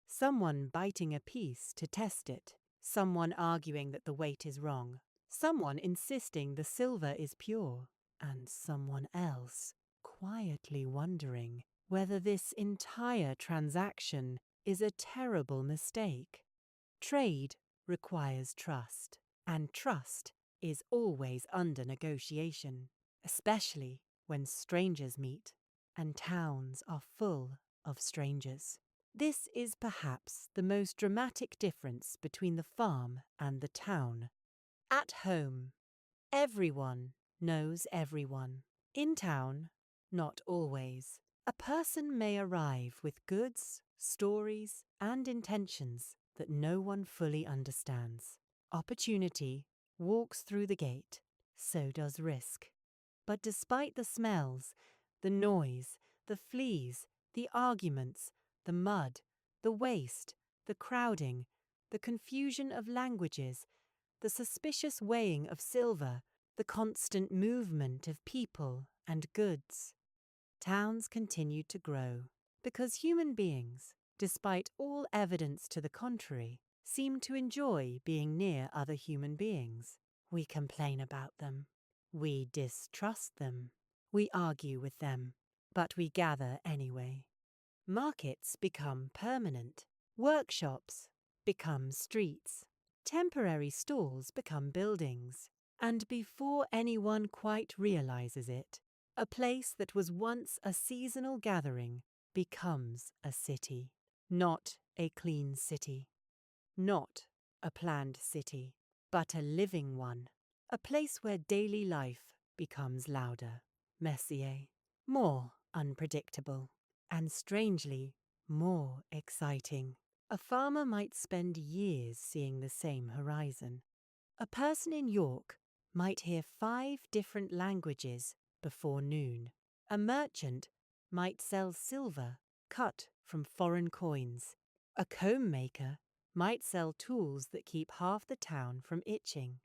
someone biting a piece to test it, someone arguing that the weight is wrong, someone insisting the silver is pure, and someone else quietly wondering whether this entire transaction is a terrible mistake. Trade requires trust, and trust is always under negotiation, especially when strangers meet, and towns are full of strangers. This is perhaps the most dramatic difference between the farm and the town. At home, everyone knows everyone. In town, not always. A person may arrive with goods, stories, and intentions that no one fully understands. Opportunity walks through the gate, so does risk. But despite the smells, the noise, the fleas, the arguments, the mud, the waste, the crowding, the confusion of languages, the suspicious weighing of silver, the constant movement of people and goods, towns continued to grow because human beings, despite all evidence to the contrary, seem to enjoy being near other human beings. We complain about them. We distrust them. We argue with them. But we gather anyway. Markets become permanent. Workshops become streets. Temporary stalls become buildings. And before anyone quite realizes it, a place that was once a seasonal gathering becomes a city. Not a clean city. Not a planned city, but a living one. A place where daily life becomes louder, messier, more unpredictable, and strangely more exciting. A farmer might spend years seeing the same horizon. A person in York might hear 5 different languages before noon. A merchant might sell silver cut from foreign coins. A comb maker might sell tools that keep half the town from itching.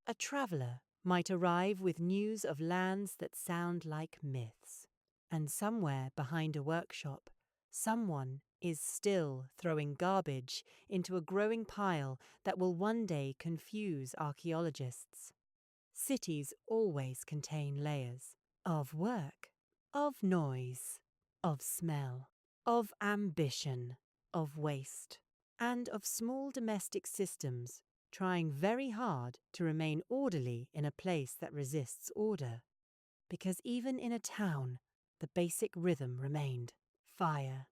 A traveller might arrive with news of lands that sound like myths. And somewhere behind a workshop, someone is still throwing garbage into a growing pile that will one day confuse archaeologists. Cities always contain layers of work, of noise, of smell, of ambition, of waste, and of small domestic systems trying very hard to remain orderly in a place that resists order. Because even in a town, the basic rhythm remained: fire,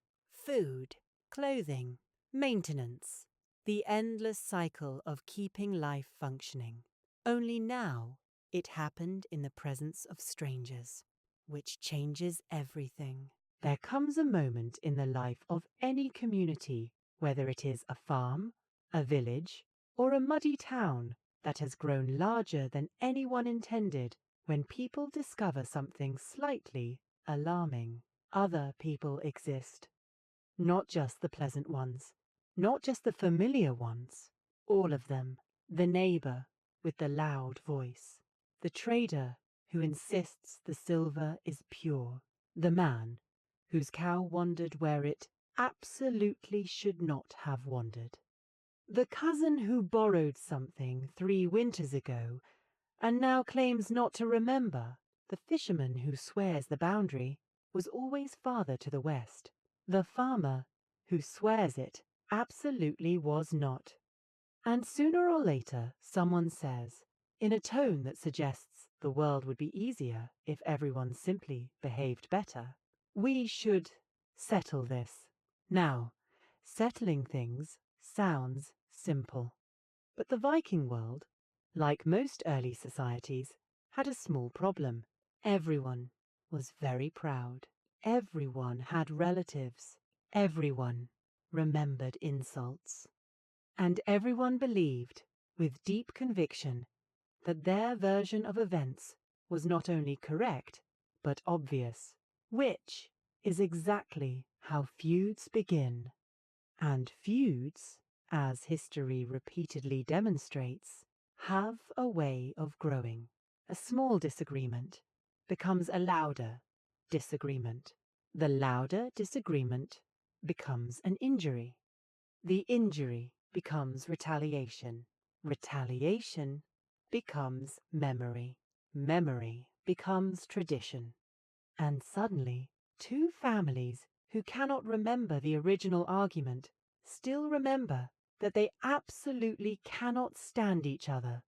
Food, clothing, maintenance, the endless cycle of keeping life functioning. Only now it happened in the presence of strangers, which changes everything. There comes a moment in the life of any community, whether it is a farm, a village, or a muddy town that has grown larger than anyone intended, when people discover something slightly alarming. Other people exist. Not just the pleasant ones, not just the familiar ones, all of them. The neighbor with the loud voice, the trader who insists the silver is pure, the man whose cow wandered where it absolutely should not have wandered, the cousin who borrowed something 3 winters ago and now claims not to remember, the fisherman who swears the boundary was always farther to the west, the farmer who swears it absolutely was not. And sooner or later someone says, in a tone that suggests the world would be easier if everyone simply behaved better, we should settle this. Now, settling things sounds simple. But the Viking world, like most early societies, had a small problem. Everyone was very proud. Everyone had relatives. Everyone remembered insults. And everyone believed, with deep conviction, that their version of events was not only correct, but obvious, which is exactly how feuds begin. And feuds, as history repeatedly demonstrates, have a way of growing. A small disagreement becomes a louder disagreement. The louder disagreement becomes an injury. The injury becomes retaliation. Retaliation becomes memory. Memory becomes tradition. And suddenly, 2 families who cannot remember the original argument still remember that they absolutely cannot stand each other.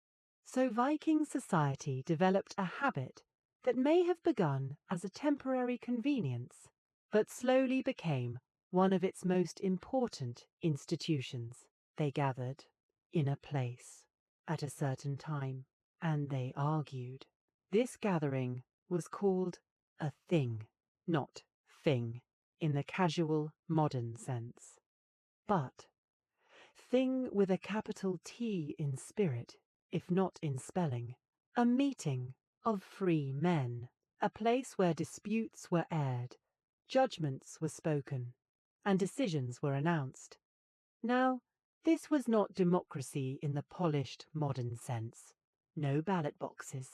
So Viking society developed a habit that may have begun as a temporary convenience, but slowly became one of its most important institutions. They gathered in a place at a certain time, and they argued. This gathering was called a thing, not thing in the casual modern sense, but thing with a capital T in spirit, if not in spelling. A meeting of free men, a place where disputes were aired, judgments were spoken, and decisions were announced. Now, this was not democracy in the polished modern sense. No ballot boxes,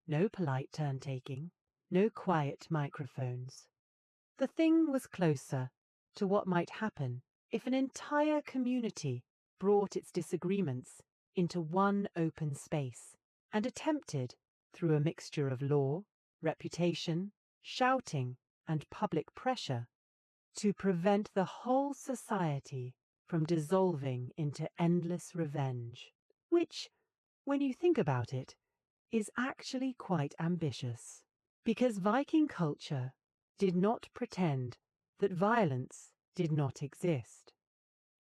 no polite turn-taking, no quiet microphones. The thing was closer to what might happen if an entire community brought its disagreements into one open space and attempted, through a mixture of law, reputation, shouting, and public pressure, to prevent the whole society from dissolving into endless revenge, which, when you think about it, is actually quite ambitious. Because Viking culture did not pretend that violence did not exist.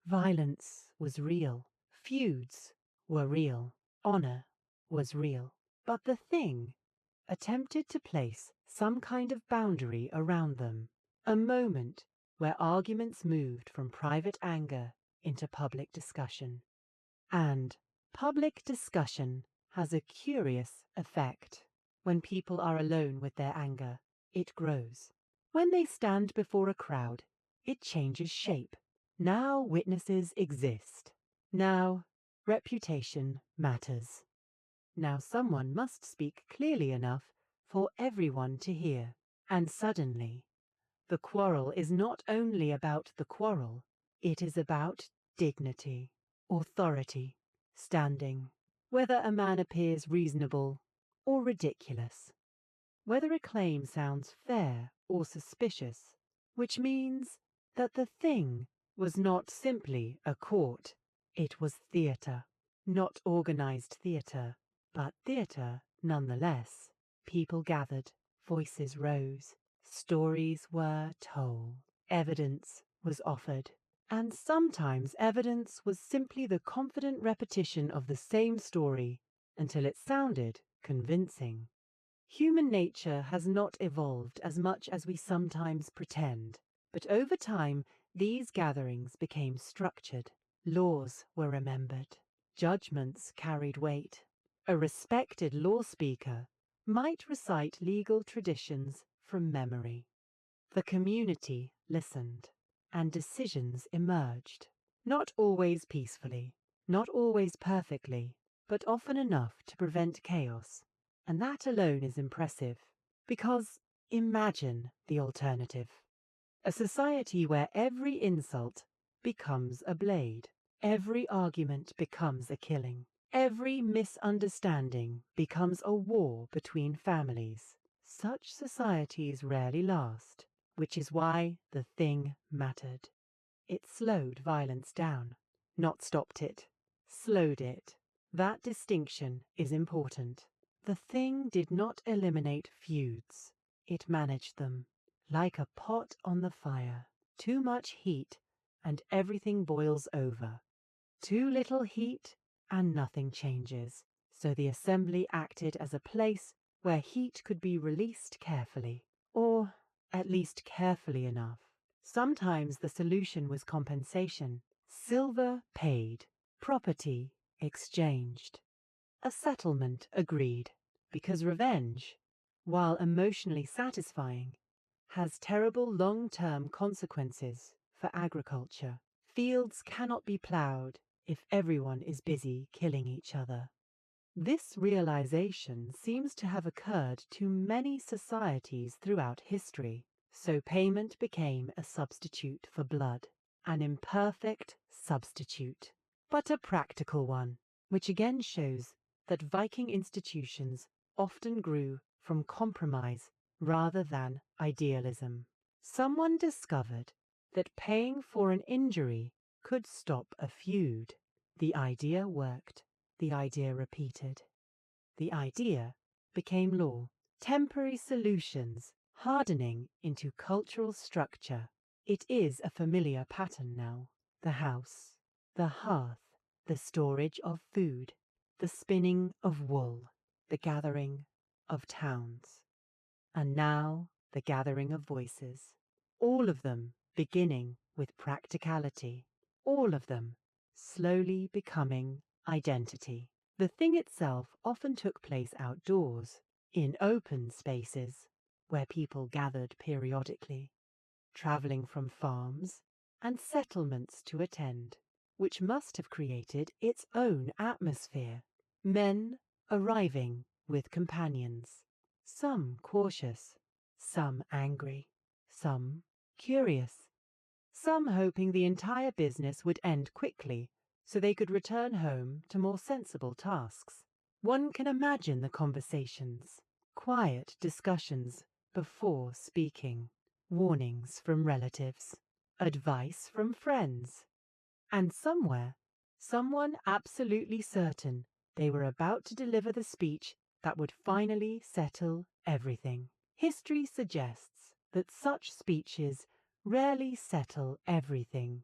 Violence was real, feuds were real, honor was real. But the thing attempted to place some kind of boundary around them, a moment where arguments moved from private anger into public discussion. And public discussion has a curious effect. When people are alone with their anger, it grows. When they stand before a crowd, it changes shape. Now witnesses exist. Now reputation matters. Now someone must speak clearly enough for everyone to hear. And suddenly, the quarrel is not only about the quarrel, it is about dignity, authority, standing, whether a man appears reasonable or ridiculous, whether a claim sounds fair or suspicious, which means that the thing was not simply a court, it was theatre, not organized theatre, but theatre nonetheless. People gathered, voices rose, stories were told, evidence was offered, and sometimes evidence was simply the confident repetition of the same story until it sounded convincing. Human nature has not evolved as much as we sometimes pretend, but over time these gatherings became structured. Laws were remembered. Judgments carried weight. A respected law speaker might recite legal traditions from memory. The community listened, and decisions emerged. Not always peacefully, not always perfectly, but often enough to prevent chaos. And that alone is impressive, because imagine the alternative. A society where every insult becomes a blade, every argument becomes a killing, every misunderstanding becomes a war between families. Such societies rarely last, which is why the thing mattered. It slowed violence down, not stopped it, slowed it. That distinction is important. The thing did not eliminate feuds, it managed them. Like a pot on the fire, too much heat and everything boils over. Too little heat and nothing changes. So the assembly acted as a place where heat could be released carefully, or at least carefully enough. Sometimes the solution was compensation, silver paid, property exchanged, a settlement agreed, because revenge, while emotionally satisfying, has terrible long-term consequences for agriculture. Fields cannot be ploughed if everyone is busy killing each other. This realization seems to have occurred to many societies throughout history, so payment became a substitute for blood, an imperfect substitute, but a practical one, which again shows that Viking institutions often grew from compromise rather than idealism. Someone discovered that paying for an injury could stop a feud. The idea worked. The idea repeated. The idea became law. Temporary solutions hardening into cultural structure. It is a familiar pattern now. The house, the hearth, the storage of food, the spinning of wool, the gathering of towns. And now the gathering of voices. All of them beginning with practicality. All of them slowly becoming identity. The thing itself often took place outdoors, in open spaces, where people gathered periodically, travelling from farms and settlements to attend, which must have created its own atmosphere. Men arriving with companions, some cautious, some angry, some curious, some hoping the entire business would end quickly so they could return home to more sensible tasks. One can imagine the conversations, quiet discussions before speaking, warnings from relatives, advice from friends, and somewhere, someone absolutely certain they were about to deliver the speech that would finally settle everything. History suggests that such speeches rarely settle everything,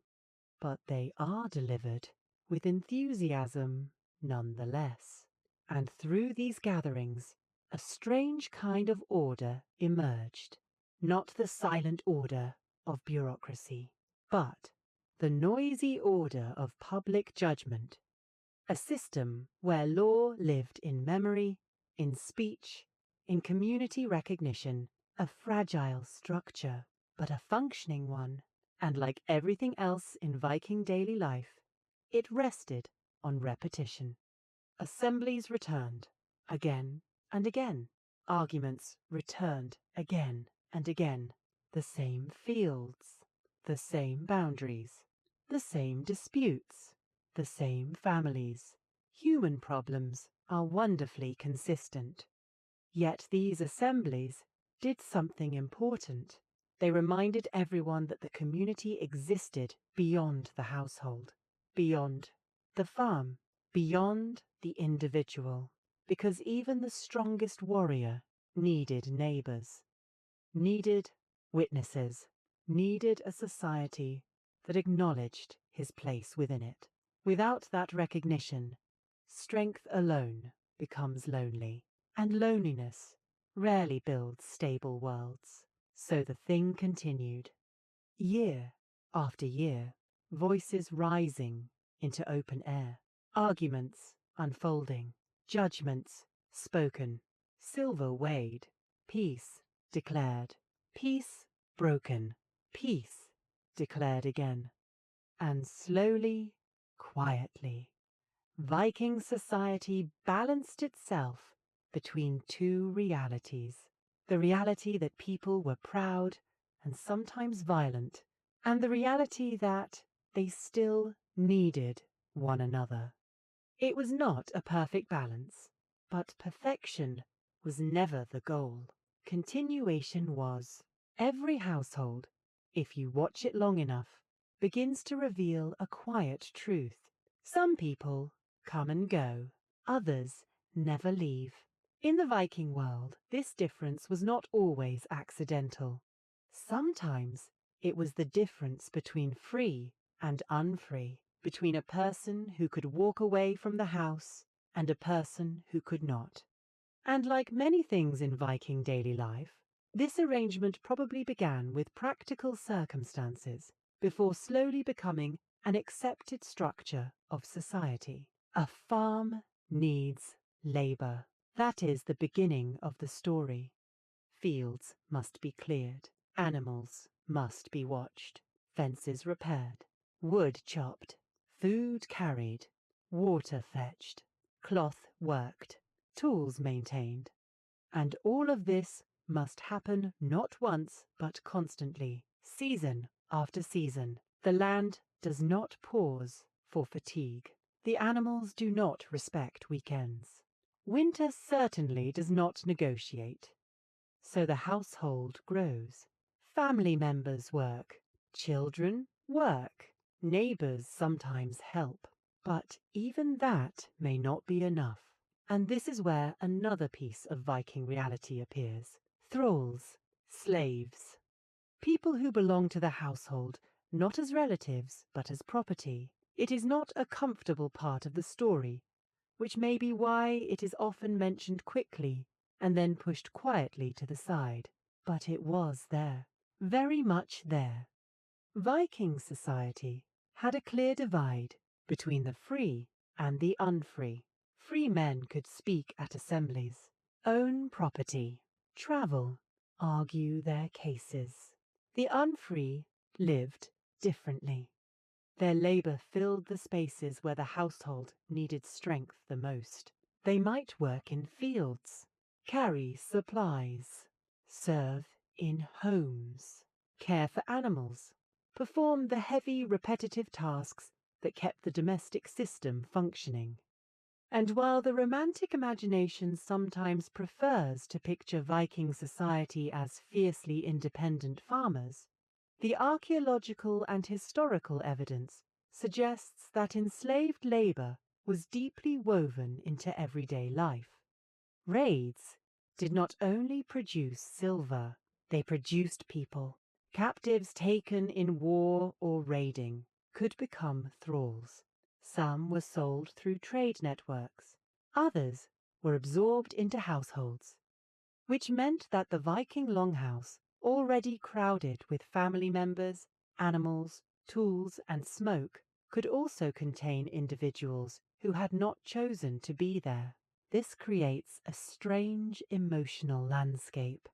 but they are delivered with enthusiasm nonetheless. And through these gatherings, a strange kind of order emerged. Not the silent order of bureaucracy, but the noisy order of public judgment. A system where law lived in memory, in speech, in community recognition, a fragile structure, but a functioning one. And like everything else in Viking daily life, it rested on repetition. Assemblies returned, again and again. Arguments returned again and again. The same fields, the same boundaries, the same disputes, the same families. Human problems are wonderfully consistent. Yet these assemblies did something important. They reminded everyone that the community existed beyond the household, beyond the farm, beyond the individual, because even the strongest warrior needed neighbors, needed witnesses, needed a society that acknowledged his place within it. Without that recognition, strength alone becomes lonely, and loneliness rarely builds stable worlds. So the thing continued. Year after year, voices rising into open air, arguments unfolding, judgments spoken, silver weighed, peace declared, peace broken, peace declared again. And slowly, quietly, Viking society balanced itself between two realities. The reality that people were proud and sometimes violent, and the reality that they still needed one another. It was not a perfect balance, but perfection was never the goal. Continuation was. Every household, if you watch it long enough, begins to reveal a quiet truth. Some people come and go, others never leave. In the Viking world, this difference was not always accidental. Sometimes it was the difference between free and unfree, between a person who could walk away from the house and a person who could not. And like many things in Viking daily life, this arrangement probably began with practical circumstances before slowly becoming an accepted structure of society. A farm needs labour. That is the beginning of the story. Fields must be cleared, animals must be watched, fences repaired, wood chopped, food carried, water fetched, cloth worked, tools maintained. And all of this must happen not once but constantly, season after season. The land does not pause for fatigue. The animals do not respect weekends. Winter certainly does not negotiate. So the household grows. Family members work. Children work. Neighbors sometimes help. But even that may not be enough. And this is where another piece of Viking reality appears. Thralls, slaves. People who belong to the household, not as relatives, but as property. It is not a comfortable part of the story, which may be why it is often mentioned quickly and then pushed quietly to the side. But it was there, very much there. Viking society had a clear divide between the free and the unfree. Free men could speak at assemblies, own property, travel, argue their cases. The unfree lived differently. Their labour filled the spaces where the household needed strength the most. They might work in fields, carry supplies, serve in homes, care for animals, perform the heavy, repetitive tasks that kept the domestic system functioning. And while the romantic imagination sometimes prefers to picture Viking society as fiercely independent farmers, the archaeological and historical evidence suggests that enslaved labour was deeply woven into everyday life. Raids did not only produce silver, they produced people. Captives taken in war or raiding could become thralls. Some were sold through trade networks. Others were absorbed into households, which meant that the Viking longhouse, already crowded with family members, animals, tools, and smoke, could also contain individuals who had not chosen to be there. This creates a strange emotional landscape.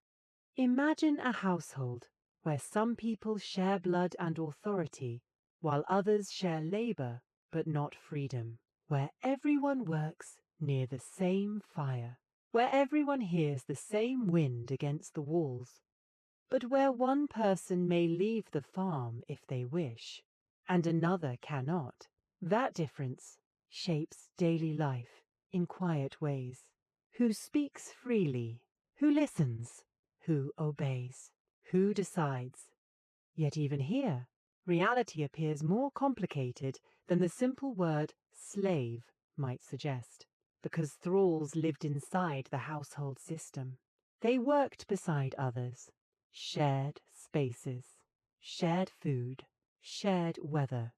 Imagine a household where some people share blood and authority, while others share labour but not freedom, where everyone works near the same fire, where everyone hears the same wind against the walls, but where one person may leave the farm if they wish, and another cannot. That difference shapes daily life in quiet ways. Who speaks freely? Who listens? Who obeys? Who decides? Yet even here, reality appears more complicated than the simple word slave might suggest, because thralls lived inside the household system. They worked beside others, shared spaces, shared food, shared weather,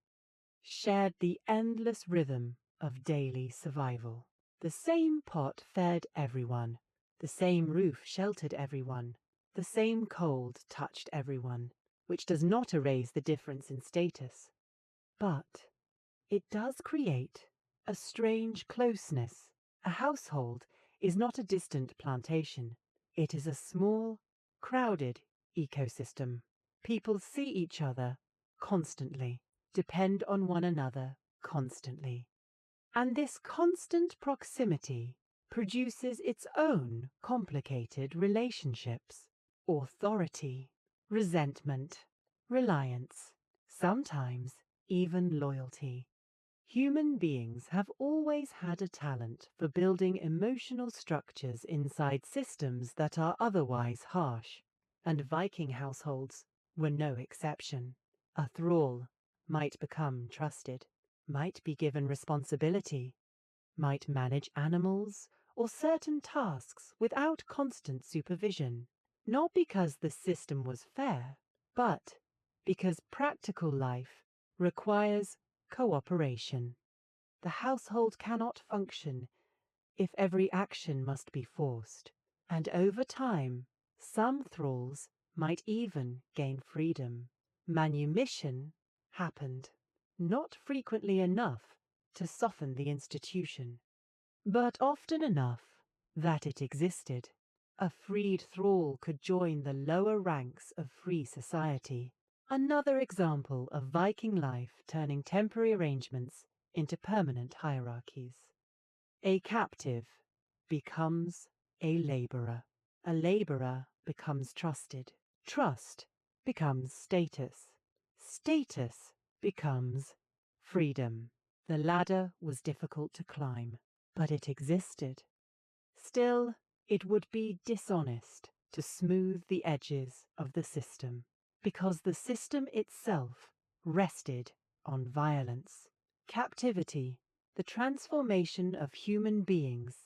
shared the endless rhythm of daily survival. The same pot fed everyone, the same roof sheltered everyone, the same cold touched everyone, which does not erase the difference in status. But it does create a strange closeness. A household is not a distant plantation. It is a small, crowded ecosystem. People see each other constantly, depend on one another constantly. And this constant proximity produces its own complicated relationships, authority, resentment, reliance, sometimes even loyalty. Human beings have always had a talent for building emotional structures inside systems that are otherwise harsh, and Viking households were no exception. A thrall might become trusted, might be given responsibility, might manage animals or certain tasks without constant supervision, not because the system was fair, but because practical life requires cooperation. The household cannot function if every action must be forced, and over time, some thralls might even gain freedom. Manumission happened, not frequently enough to soften the institution, but often enough that it existed. A freed thrall could join the lower ranks of free society. Another example of Viking life turning temporary arrangements into permanent hierarchies. A captive becomes a laborer. A laborer becomes trusted. Trust becomes status. Status becomes freedom. The ladder was difficult to climb, but it existed. Still, it would be dishonest to smooth the edges of the system, because the system itself rested on violence. Captivity, the transformation of human beings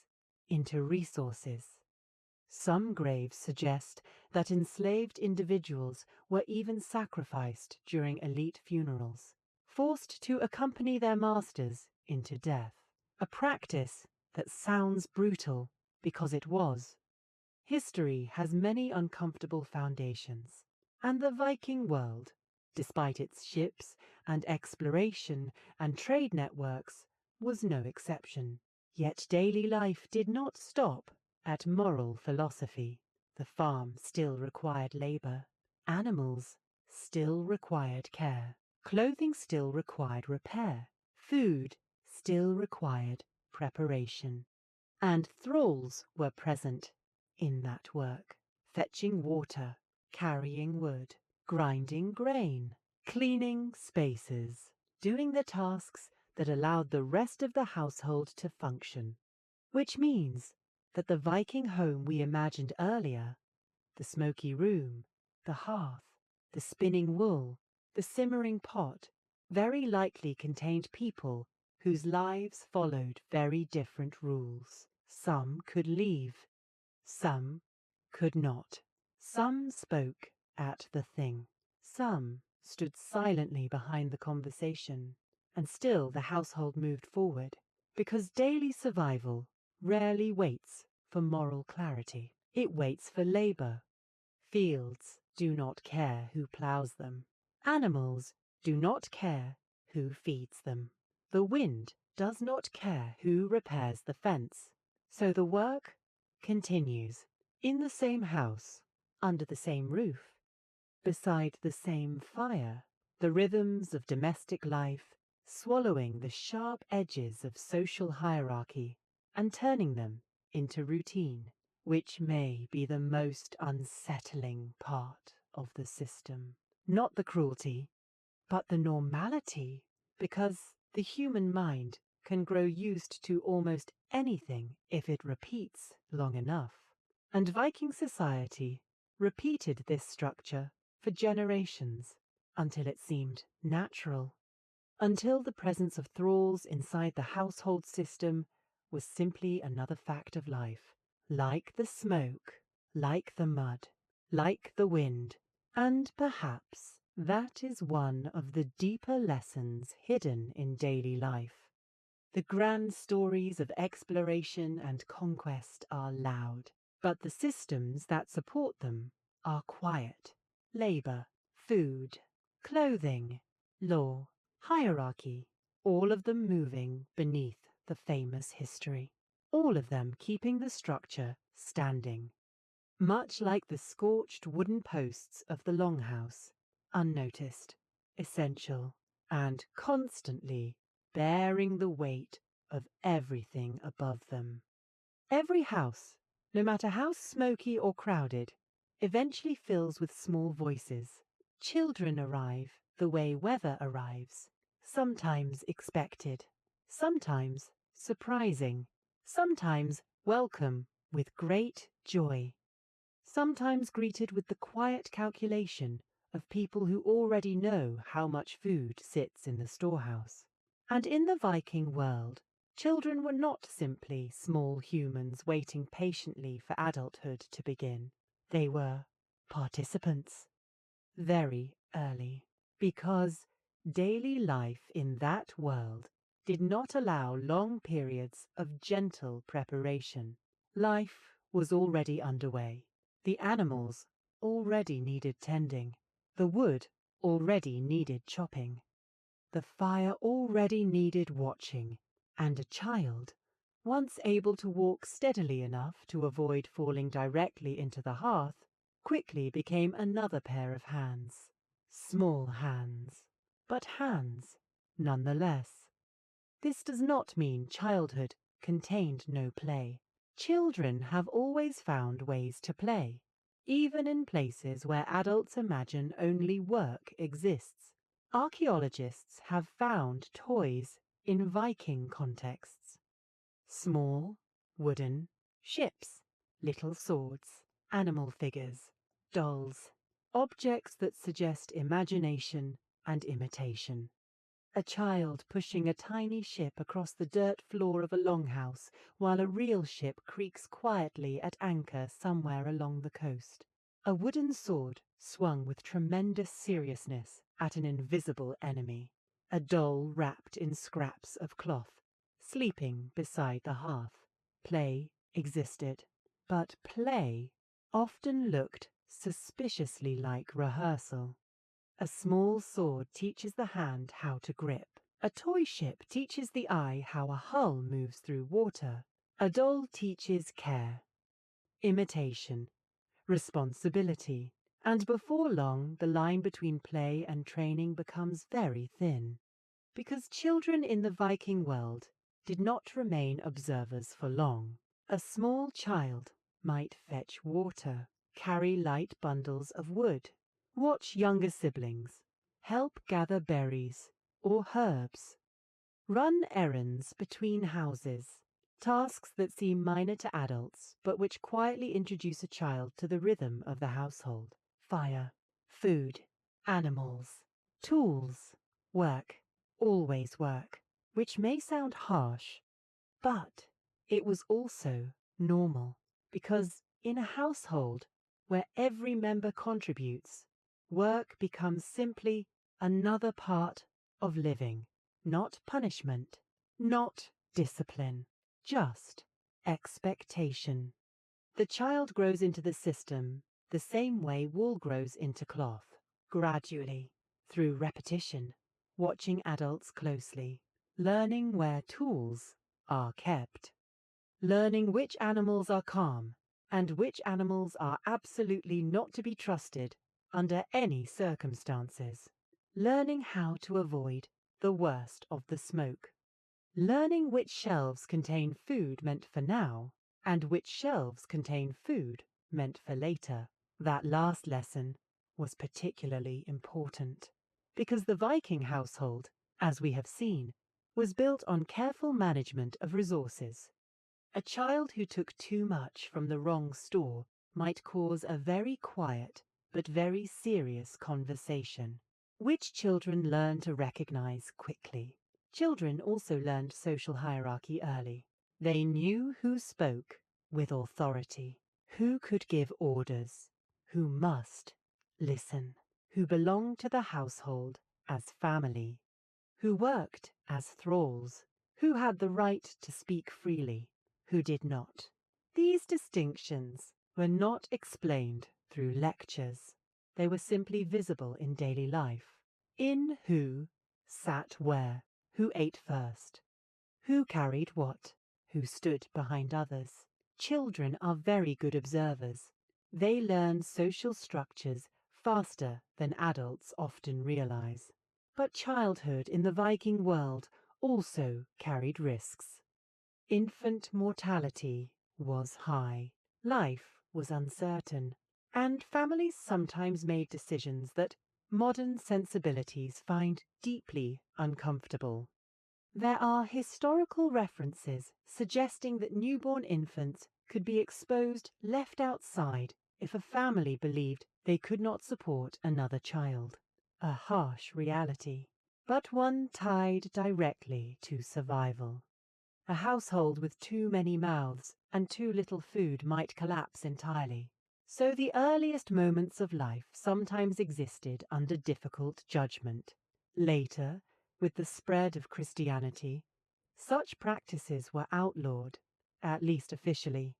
into resources. Some graves suggest that enslaved individuals were even sacrificed during elite funerals, forced to accompany their masters into death, a practice that sounds brutal because it was. History has many uncomfortable foundations, and the Viking world, despite its ships and exploration and trade networks, was no exception. Yet daily life did not stop at moral philosophy. The farm still required labor. Animals still required care. Clothing still required repair. Food still required preparation. And thralls were present in that work, fetching water, carrying wood, grinding grain, cleaning spaces, doing the tasks that allowed the rest of the household to function. Which means that the Viking home we imagined earlier, the smoky room, the hearth, the spinning wool, the simmering pot, very likely contained people whose lives followed very different rules. Some could leave, some could not. Some spoke at the thing. Some stood silently behind the conversation, and still the household moved forward, because daily survival rarely waits for moral clarity. It waits for labor. Fields do not care who plows them. Animals do not care who feeds them. The wind does not care who repairs the fence. So the work continues in the same house, under the same roof, beside the same fire. The rhythms of domestic life swallowing the sharp edges of social hierarchy and turning them into routine, which may be the most unsettling part of the system. Not the cruelty, but the normality, because the human mind can grow used to almost anything if it repeats long enough. And Viking society repeated this structure for generations until it seemed natural, until the presence of thralls inside the household system was simply another fact of life, like the smoke, like the mud, like the wind, and perhaps That is one of the deeper lessons hidden in daily life. The grand stories of exploration and conquest are loud, but the systems that support them are quiet. Labor, food, clothing, law, hierarchy, all of them moving beneath the famous history, all of them keeping the structure standing. Much like the scorched wooden posts of the longhouse, unnoticed, essential, and constantly bearing the weight of everything above them. Every house, no matter how smoky or crowded, eventually fills with small voices. Children arrive the way weather arrives, sometimes expected, sometimes surprising, sometimes welcome with great joy, sometimes greeted with the quiet calculation of people who already know how much food sits in the storehouse. And in the Viking world, children were not simply small humans waiting patiently for adulthood to begin. They were participants very early, because daily life in that world did not allow long periods of gentle preparation. Life was already underway. The animals already needed tending. The wood already needed chopping. The fire already needed watching. And a child, once able to walk steadily enough to avoid falling directly into the hearth, quickly became another pair of hands. Small hands, but hands nonetheless. This does not mean childhood contained no play. Children have always found ways to play, even in places where adults imagine only work exists. Archaeologists have found toys in Viking contexts. Small, wooden, ships, little swords, animal figures, dolls, objects that suggest imagination and imitation. A child pushing a tiny ship across the dirt floor of a longhouse while a real ship creaks quietly at anchor somewhere along the coast. A wooden sword swung with tremendous seriousness at an invisible enemy. A doll wrapped in scraps of cloth, sleeping beside the hearth. Play existed, but play often looked suspiciously like rehearsal. A small sword teaches the hand how to grip. A toy ship teaches the eye how a hull moves through water. A doll teaches care, imitation, responsibility. And before long, the line between play and training becomes very thin. Because children in the Viking world did not remain observers for long. A small child might fetch water, carry light bundles of wood, watch younger siblings, help gather berries or herbs, run errands between houses, tasks that seem minor to adults but which quietly introduce a child to the rhythm of the household. Fire, food, animals, tools, work, always work, which may sound harsh, but it was also normal, because in a household where every member contributes, work becomes simply another part of living, not punishment, not discipline, just expectation. The child grows into the system the same way wool grows into cloth, gradually, through repetition, watching adults closely, learning where tools are kept, learning which animals are calm and which animals are absolutely not to be trusted under any circumstances, learning how to avoid the worst of the smoke, learning which shelves contain food meant for now and which shelves contain food meant for later. That last lesson was particularly important because the Viking household, as we have seen, was built on careful management of resources. A child who took too much from the wrong store might cause a very quiet but very serious conversation, which children learn to recognize quickly. Children also learned social hierarchy early. They knew who spoke with authority, who could give orders, who must listen, who belonged to the household as family, who worked as thralls, who had the right to speak freely, who did not. These distinctions were not explained through lectures. They were simply visible in daily life, in who sat where, who ate first, who carried what, who stood behind others. Children are very good observers. They learn social structures faster than adults often realize. But childhood in the Viking world also carried risks. Infant mortality was high, life was uncertain, and families sometimes made decisions that modern sensibilities find deeply uncomfortable. There are historical references suggesting that newborn infants could be exposed left outside if a family believed they could not support another child. A harsh reality, but one tied directly to survival. A household with too many mouths and too little food might collapse entirely. So the earliest moments of life sometimes existed under difficult judgment. Later, with the spread of Christianity, such practices were outlawed, at least officially.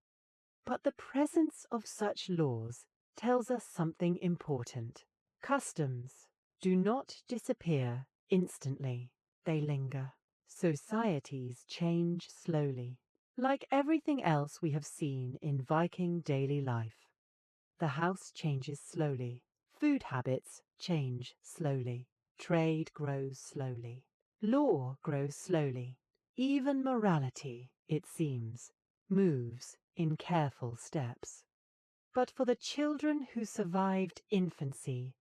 But the presence of such laws tells us something important. Customs do not disappear instantly, they linger. Societies change slowly. Like everything else we have seen in Viking daily life, the house changes slowly. Food habits change slowly. Trade grows slowly. Law grows slowly. Even morality, it seems, moves in careful steps. But for the children who survived infancy,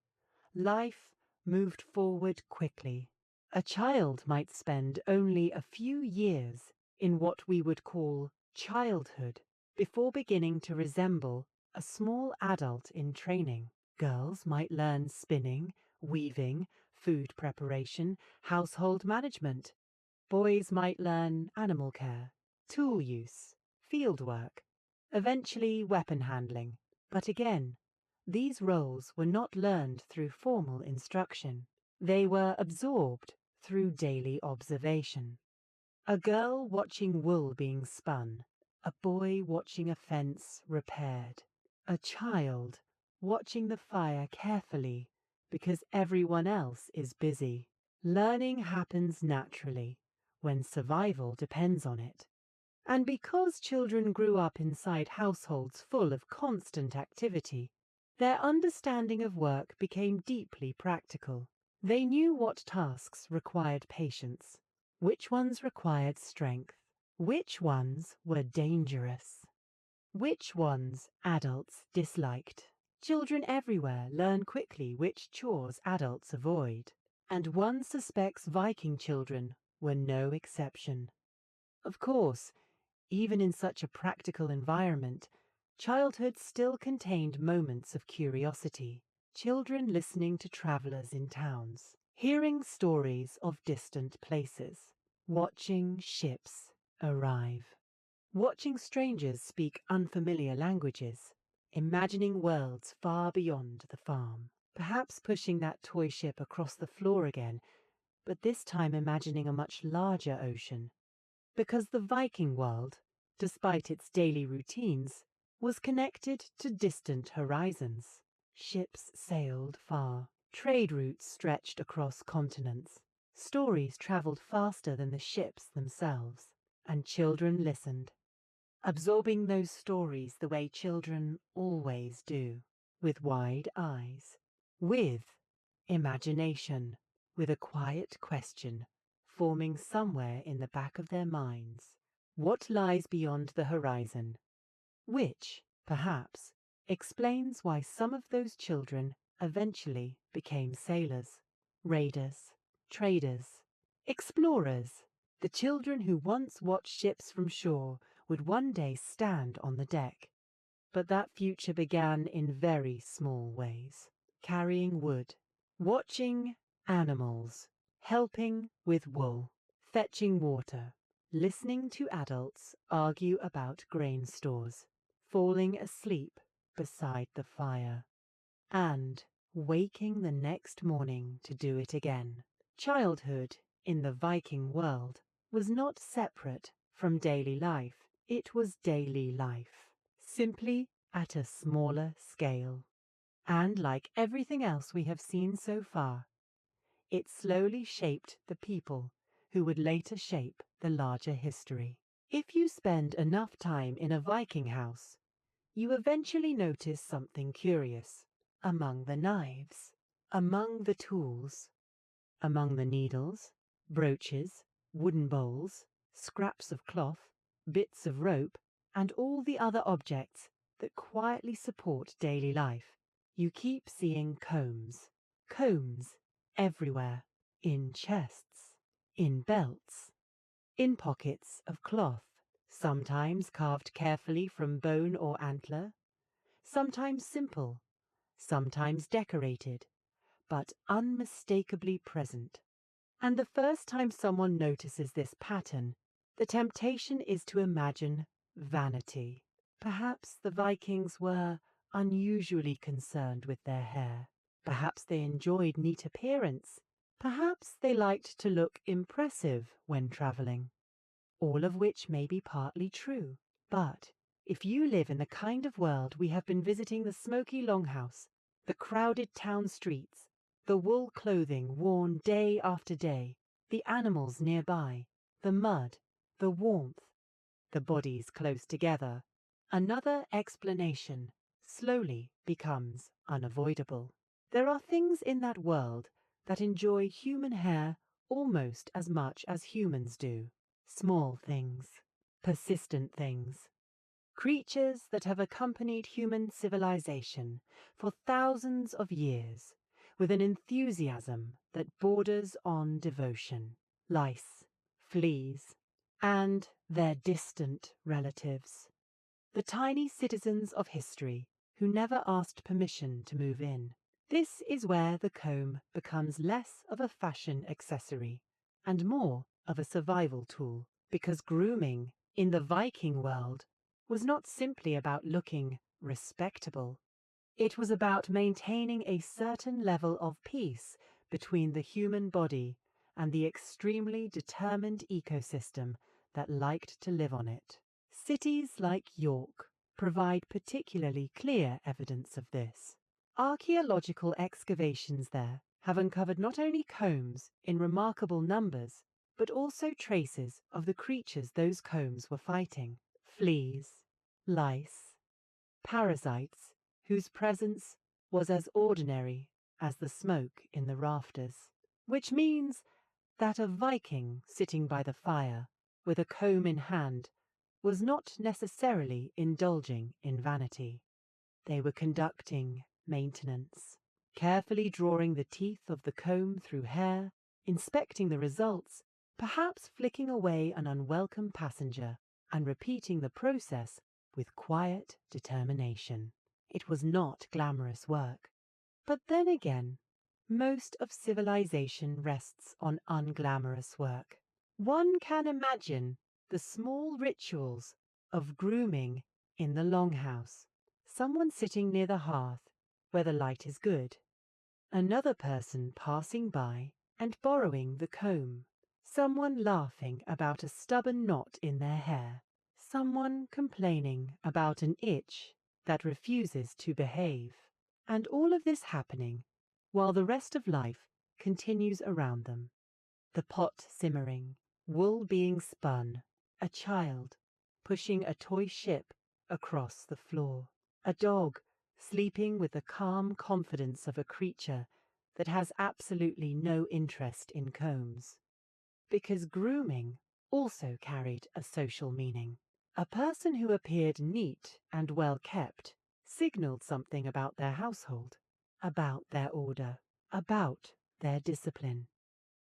life moved forward quickly. A child might spend only a few years in what we would call childhood before beginning to resemble a small adult in training. Girls might learn spinning, weaving, food preparation, household management. Boys might learn animal care, tool use, field work, eventually weapon handling. But again, these roles were not learned through formal instruction. They were absorbed through daily observation. A girl watching wool being spun, a boy watching a fence repaired, a child watching the fire carefully because everyone else is busy. Learning happens naturally when survival depends on it. And because children grew up inside households full of constant activity, their understanding of work became deeply practical. They knew what tasks required patience, which ones required strength, which ones were dangerous, which ones adults disliked. Children everywhere learn quickly which chores adults avoid, and one suspects Viking children were no exception. Of course, even in such a practical environment, childhood still contained moments of curiosity. Children listening to travellers in towns, hearing stories of distant places, watching ships arrive, watching strangers speak unfamiliar languages, imagining worlds far beyond the farm, perhaps pushing that toy ship across the floor again, but this time imagining a much larger ocean. Because the Viking world, despite its daily routines, was connected to distant horizons. Ships sailed far, trade routes stretched across continents, stories travelled faster than the ships themselves, and children listened, absorbing those stories the way children always do, with wide eyes, with imagination, with a quiet question forming somewhere in the back of their minds. What lies beyond the horizon? Which, perhaps, explains why some of those children eventually became sailors, raiders, traders, explorers. The children who once watched ships from shore would one day stand on the deck. But that future began in very small ways, carrying wood, watching animals, helping with wool, fetching water, listening to adults argue about grain stores, falling asleep beside the fire. And waking the next morning to do it again. Childhood in the Viking world was not separate from daily life. It was daily life, simply at a smaller scale. And like everything else we have seen so far, it slowly shaped the people who would later shape the larger history. If you spend enough time in a Viking house, you eventually notice something curious. Among the knives, among the tools, among the needles, brooches, wooden bowls, scraps of cloth, bits of rope, and all the other objects that quietly support daily life, you keep seeing combs. Combs everywhere, in chests, in belts, in pockets of cloth, sometimes carved carefully from bone or antler, sometimes simple, sometimes decorated, but unmistakably present. And the first time someone notices this pattern, the temptation is to imagine vanity. Perhaps the Vikings were unusually concerned with their hair. Perhaps they enjoyed neat appearance. Perhaps they liked to look impressive when travelling. All of which may be partly true. But if you live in the kind of world we have been visiting, the smoky longhouse, the crowded town streets, the wool clothing worn day after day, the animals nearby, the mud, the warmth, the bodies close together, another explanation slowly becomes unavoidable. There are things in that world that enjoy human hair almost as much as humans do. Small things, persistent things, creatures that have accompanied human civilization for thousands of years with an enthusiasm that borders on devotion. Lice, fleas, and their distant relatives. The tiny citizens of history who never asked permission to move in. This is where the comb becomes less of a fashion accessory and more of a survival tool, because grooming in the Viking world was not simply about looking respectable. It was about maintaining a certain level of peace between the human body and the extremely determined ecosystem that liked to live on it. Cities like York provide particularly clear evidence of this. Archaeological excavations there have uncovered not only combs in remarkable numbers, but also traces of the creatures those combs were fighting. Fleas, lice, parasites whose presence was as ordinary as the smoke in the rafters. Which means that a Viking sitting by the fire with a comb in hand was not necessarily indulging in vanity. They were conducting maintenance, carefully drawing the teeth of the comb through hair, inspecting the results, perhaps flicking away an unwelcome passenger, and repeating the process with quiet determination. It was not glamorous work. But then again, most of civilization rests on unglamorous work. One can imagine the small rituals of grooming in the longhouse. Someone sitting near the hearth where the light is good. Another person passing by and borrowing the comb. Someone laughing about a stubborn knot in their hair. Someone complaining about an itch that refuses to behave. And all of this happening while the rest of life continues around them. The pot simmering, wool being spun, a child pushing a toy ship across the floor, a dog sleeping with the calm confidence of a creature that has absolutely no interest in combs. Because grooming also carried a social meaning. A person who appeared neat and well kept signaled something about their household, about their order, about their discipline.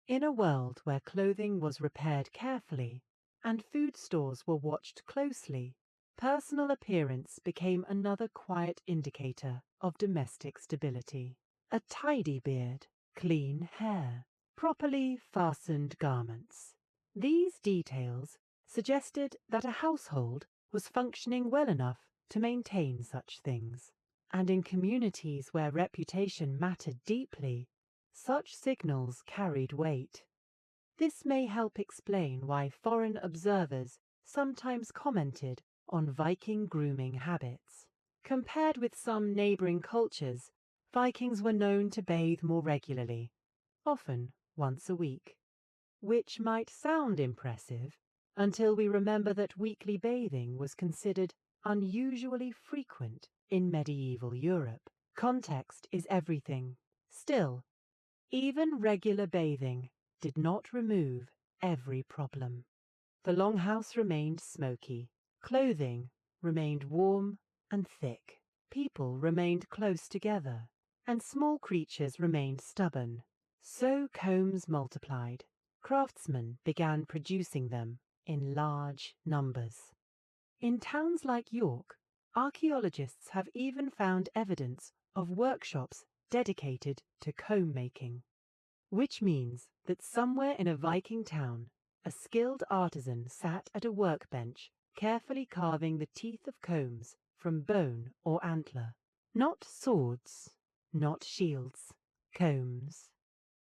In a world where clothing was repaired carefully and food stores were watched closely, personal appearance became another quiet indicator of domestic stability. A tidy beard, clean hair, properly fastened garments. These details suggested that a household was functioning well enough to maintain such things. and in communities where reputation mattered deeply, such signals carried weight. This may help explain why foreign observers sometimes commented on Viking grooming habits. Compared with some neighboring cultures, Vikings were known to bathe more regularly, often once a week, which might sound impressive until we remember that weekly bathing was considered unusually frequent in medieval Europe. Context is everything. Still, even regular bathing did not remove every problem. The longhouse remained smoky, clothing remained warm and thick, people remained close together, and small creatures remained stubborn. So combs multiplied. Craftsmen began producing them in large numbers. In towns like York, archaeologists have even found evidence of workshops dedicated to comb making, which means that somewhere in a Viking town, a skilled artisan sat at a workbench, carefully carving the teeth of combs from bone or antler. Not swords, not shields, combs.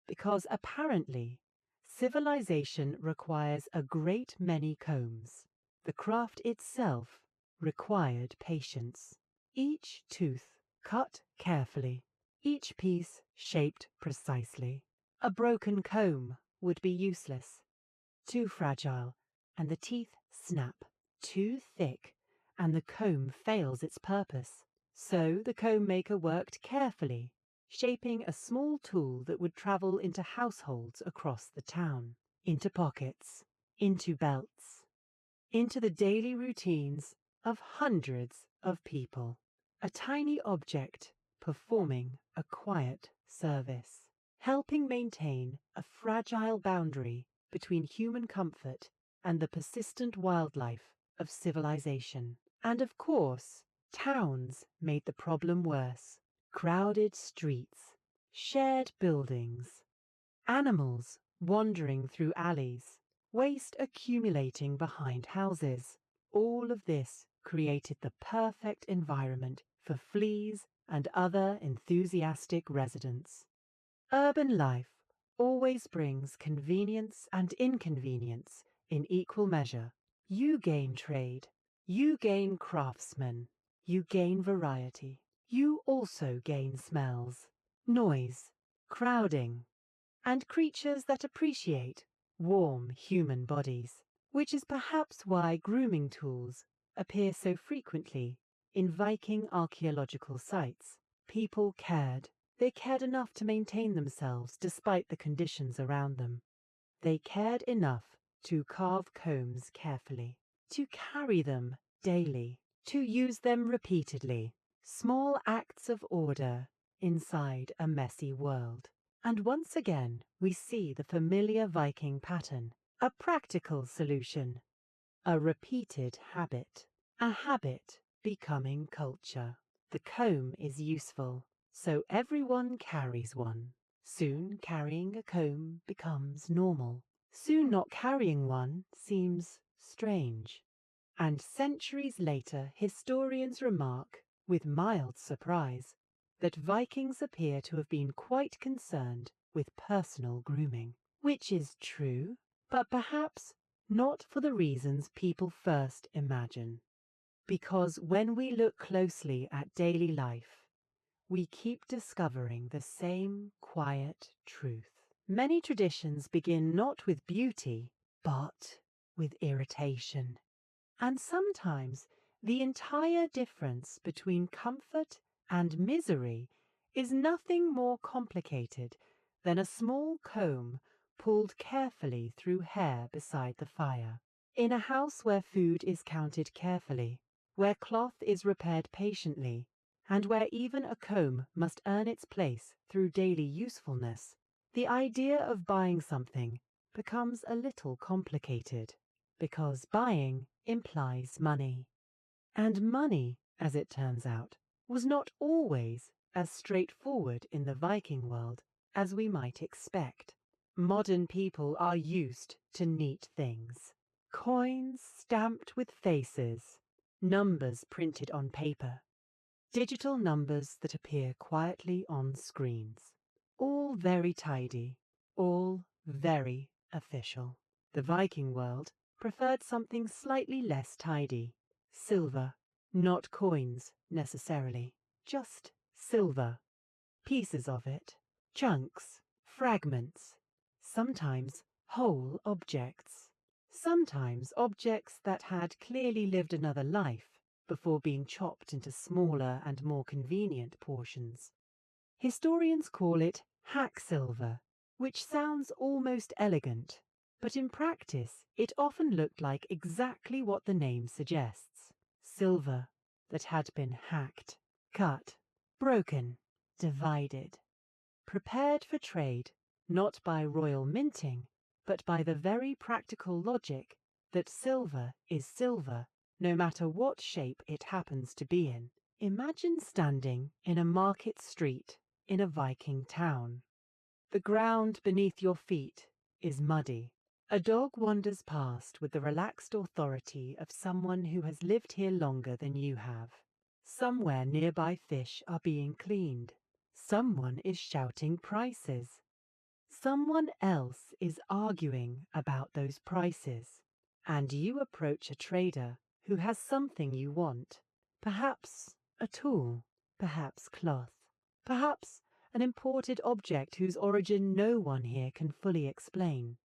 Because apparently, civilization requires a great many combs. The craft itself required patience. Each tooth cut carefully, each piece shaped precisely. A broken comb would be useless, too fragile, and the teeth snap, too thick, and the comb fails its purpose. So the comb maker worked carefully, shaping a small tool that would travel into households across the town, into pockets, into belts, into the daily routines of hundreds of people. A tiny object performing a quiet service, helping maintain a fragile boundary between human comfort and the persistent wildlife of civilization. And of course, towns made the problem worse. Crowded streets, shared buildings, animals wandering through alleys, waste accumulating behind houses. All of this created the perfect environment for fleas and other enthusiastic residents. Urban life always brings convenience and inconvenience in equal measure. You gain trade, you gain craftsmen, you gain variety. You also gain smells, noise, crowding, and creatures that appreciate warm human bodies, which is perhaps why grooming tools appear so frequently in Viking archaeological sites. People cared. They cared enough to maintain themselves despite the conditions around them. They cared enough to carve combs carefully, to carry them daily, to use them repeatedly. Small acts of order inside a messy world. And once again, we see the familiar Viking pattern, a practical solution, a repeated habit, a habit becoming culture. The comb is useful, so everyone carries one. Soon carrying a comb becomes normal. Soon not carrying one seems strange. And centuries later, historians remark, with mild surprise, that Vikings appear to have been quite concerned with personal grooming, which is true, but perhaps not for the reasons people first imagine. Because when we look closely at daily life, we keep discovering the same quiet truth. Many traditions begin not with beauty, but with irritation. And sometimes the entire difference between comfort and misery is nothing more complicated than a small comb pulled carefully through hair beside the fire. In a house where food is counted carefully, where cloth is repaired patiently, and where even a comb must earn its place through daily usefulness, the idea of buying something becomes a little complicated, because buying implies money. And money, as it turns out, was not always as straightforward in the Viking world as we might expect. Modern people are used to neat things. Coins stamped with faces, numbers printed on paper, Digital numbers that appear quietly on screens. All very tidy, all very official. The Viking world preferred something slightly less tidy. Silver, not coins necessarily, just silver. Pieces of it, chunks, fragments, sometimes whole objects, sometimes objects that had clearly lived another life before being chopped into smaller and more convenient portions. Historians call it hack silver, which sounds almost elegant, but in practice it often looked like exactly what the name suggests: silver that had been hacked, cut, broken, divided, prepared for trade, not by royal minting, but by the very practical logic that silver is silver, no matter what shape it happens to be in. Imagine standing in a market street in a Viking town. The ground beneath your feet is muddy. A dog wanders past with the relaxed authority of someone who has lived here longer than you have. Somewhere nearby fish are being cleaned. Someone is shouting prices. Someone else is arguing about those prices. And you approach a trader who has something you want. Perhaps a tool, perhaps cloth, perhaps an imported object whose origin no one here can fully explain.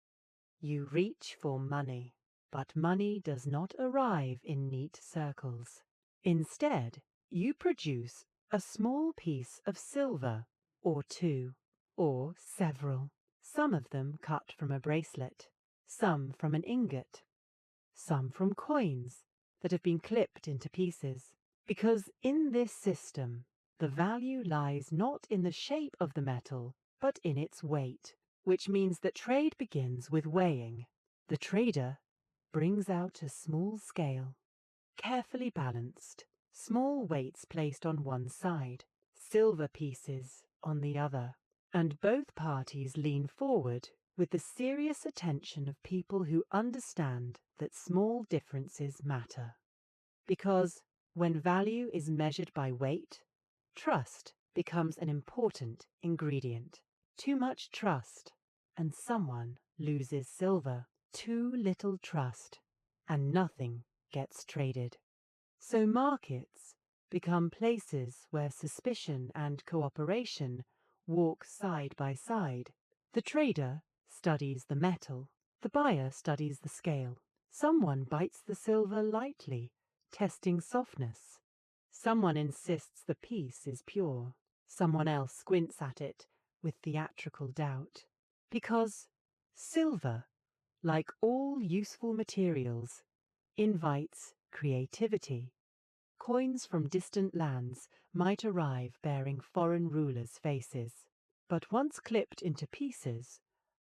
You reach for money, but money does not arrive in neat circles. Instead, you produce a small piece of silver, or two, or several, some of them cut from a bracelet, some from an ingot, some from coins that have been clipped into pieces. Because in this system, the value lies not in the shape of the metal, but in its weight, which means that trade begins with weighing. The trader brings out a small scale, carefully balanced, small weights placed on one side, silver pieces on the other, and both parties lean forward with the serious attention of people who understand that small differences matter. Because when value is measured by weight, trust becomes an important ingredient. Too much trust, and someone loses silver. Too little trust, and nothing gets traded. So markets become places where suspicion and cooperation walk side by side. The trader studies the metal, the buyer studies the scale. Someone bites the silver lightly, testing softness. Someone insists the piece is pure. Someone else squints at it with theatrical doubt. Because silver, like all useful materials, invites creativity. Coins from distant lands might arrive bearing foreign rulers' faces, but once clipped into pieces,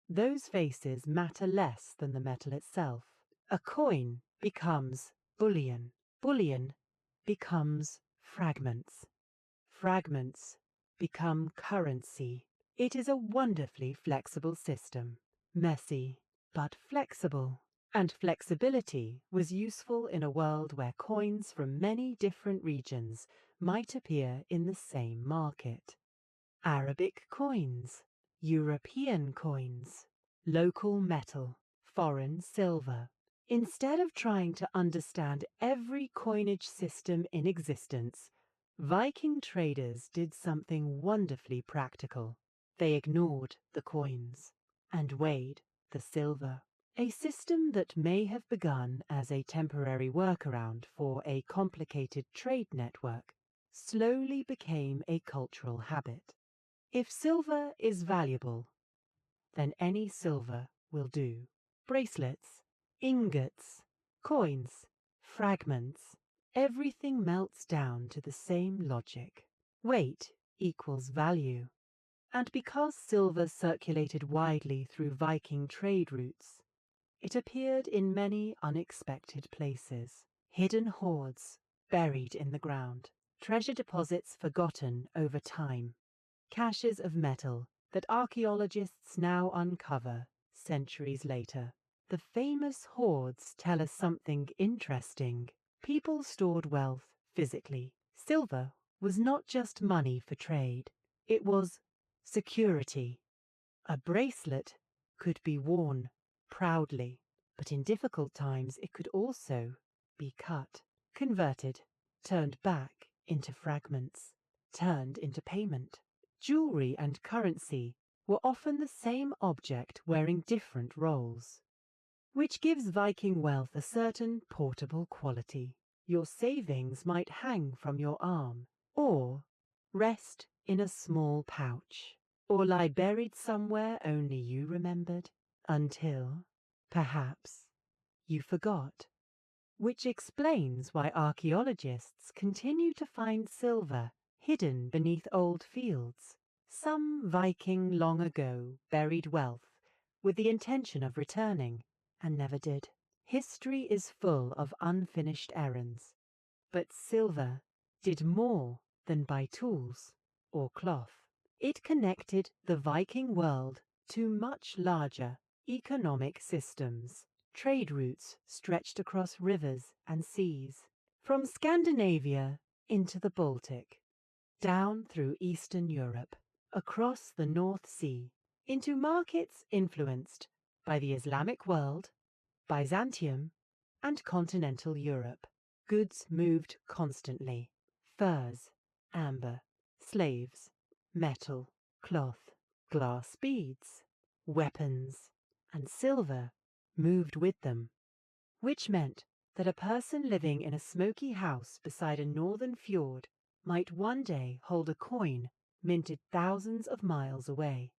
those faces matter less than the metal itself. A coin becomes bullion. Bullion becomes fragments. Fragments become currency. It is a wonderfully flexible system. Messy, but flexible. And flexibility was useful in a world where coins from many different regions might appear in the same market. Arabic coins, European coins, local metal, foreign silver. Instead of trying to understand every coinage system in existence, Viking traders did something wonderfully practical. They ignored the coins and weighed the silver. A system that may have begun as a temporary workaround for a complicated trade network slowly became a cultural habit. If silver is valuable, then any silver will do. Bracelets, ingots, coins, fragments, everything melts down to the same logic. Weight equals value. And because silver circulated widely through Viking trade routes, it appeared in many unexpected places. Hidden hoards buried in the ground, treasure deposits forgotten over time, caches of metal that archaeologists now uncover centuries later. The famous hoards tell us something interesting. People stored wealth physically. Silver was not just money for trade, it was security. A bracelet could be worn proudly, but in difficult times it could also be cut, converted, turned back into fragments, turned into payment. Jewelry and currency were often the same object wearing different roles, which gives Viking wealth a certain portable quality. Your savings might hang from your arm, or rest in a small pouch, or lie buried somewhere only you remembered, until, perhaps, you forgot. Which explains why archaeologists continue to find silver hidden beneath old fields. Some Viking long ago buried wealth with the intention of returning, and never did. History is full of unfinished errands, but silver did more than buy tools or cloth. It connected the Viking world to much larger economic systems. Trade routes stretched across rivers and seas, from Scandinavia into the Baltic, down through Eastern Europe, across the North Sea, into markets influenced by the Islamic world, Byzantium, and continental Europe. Goods moved constantly: furs, amber, slaves, metal, cloth, glass beads, weapons, and silver moved with them, which meant that a person living in a smoky house beside a northern fjord might one day hold a coin minted thousands of miles away,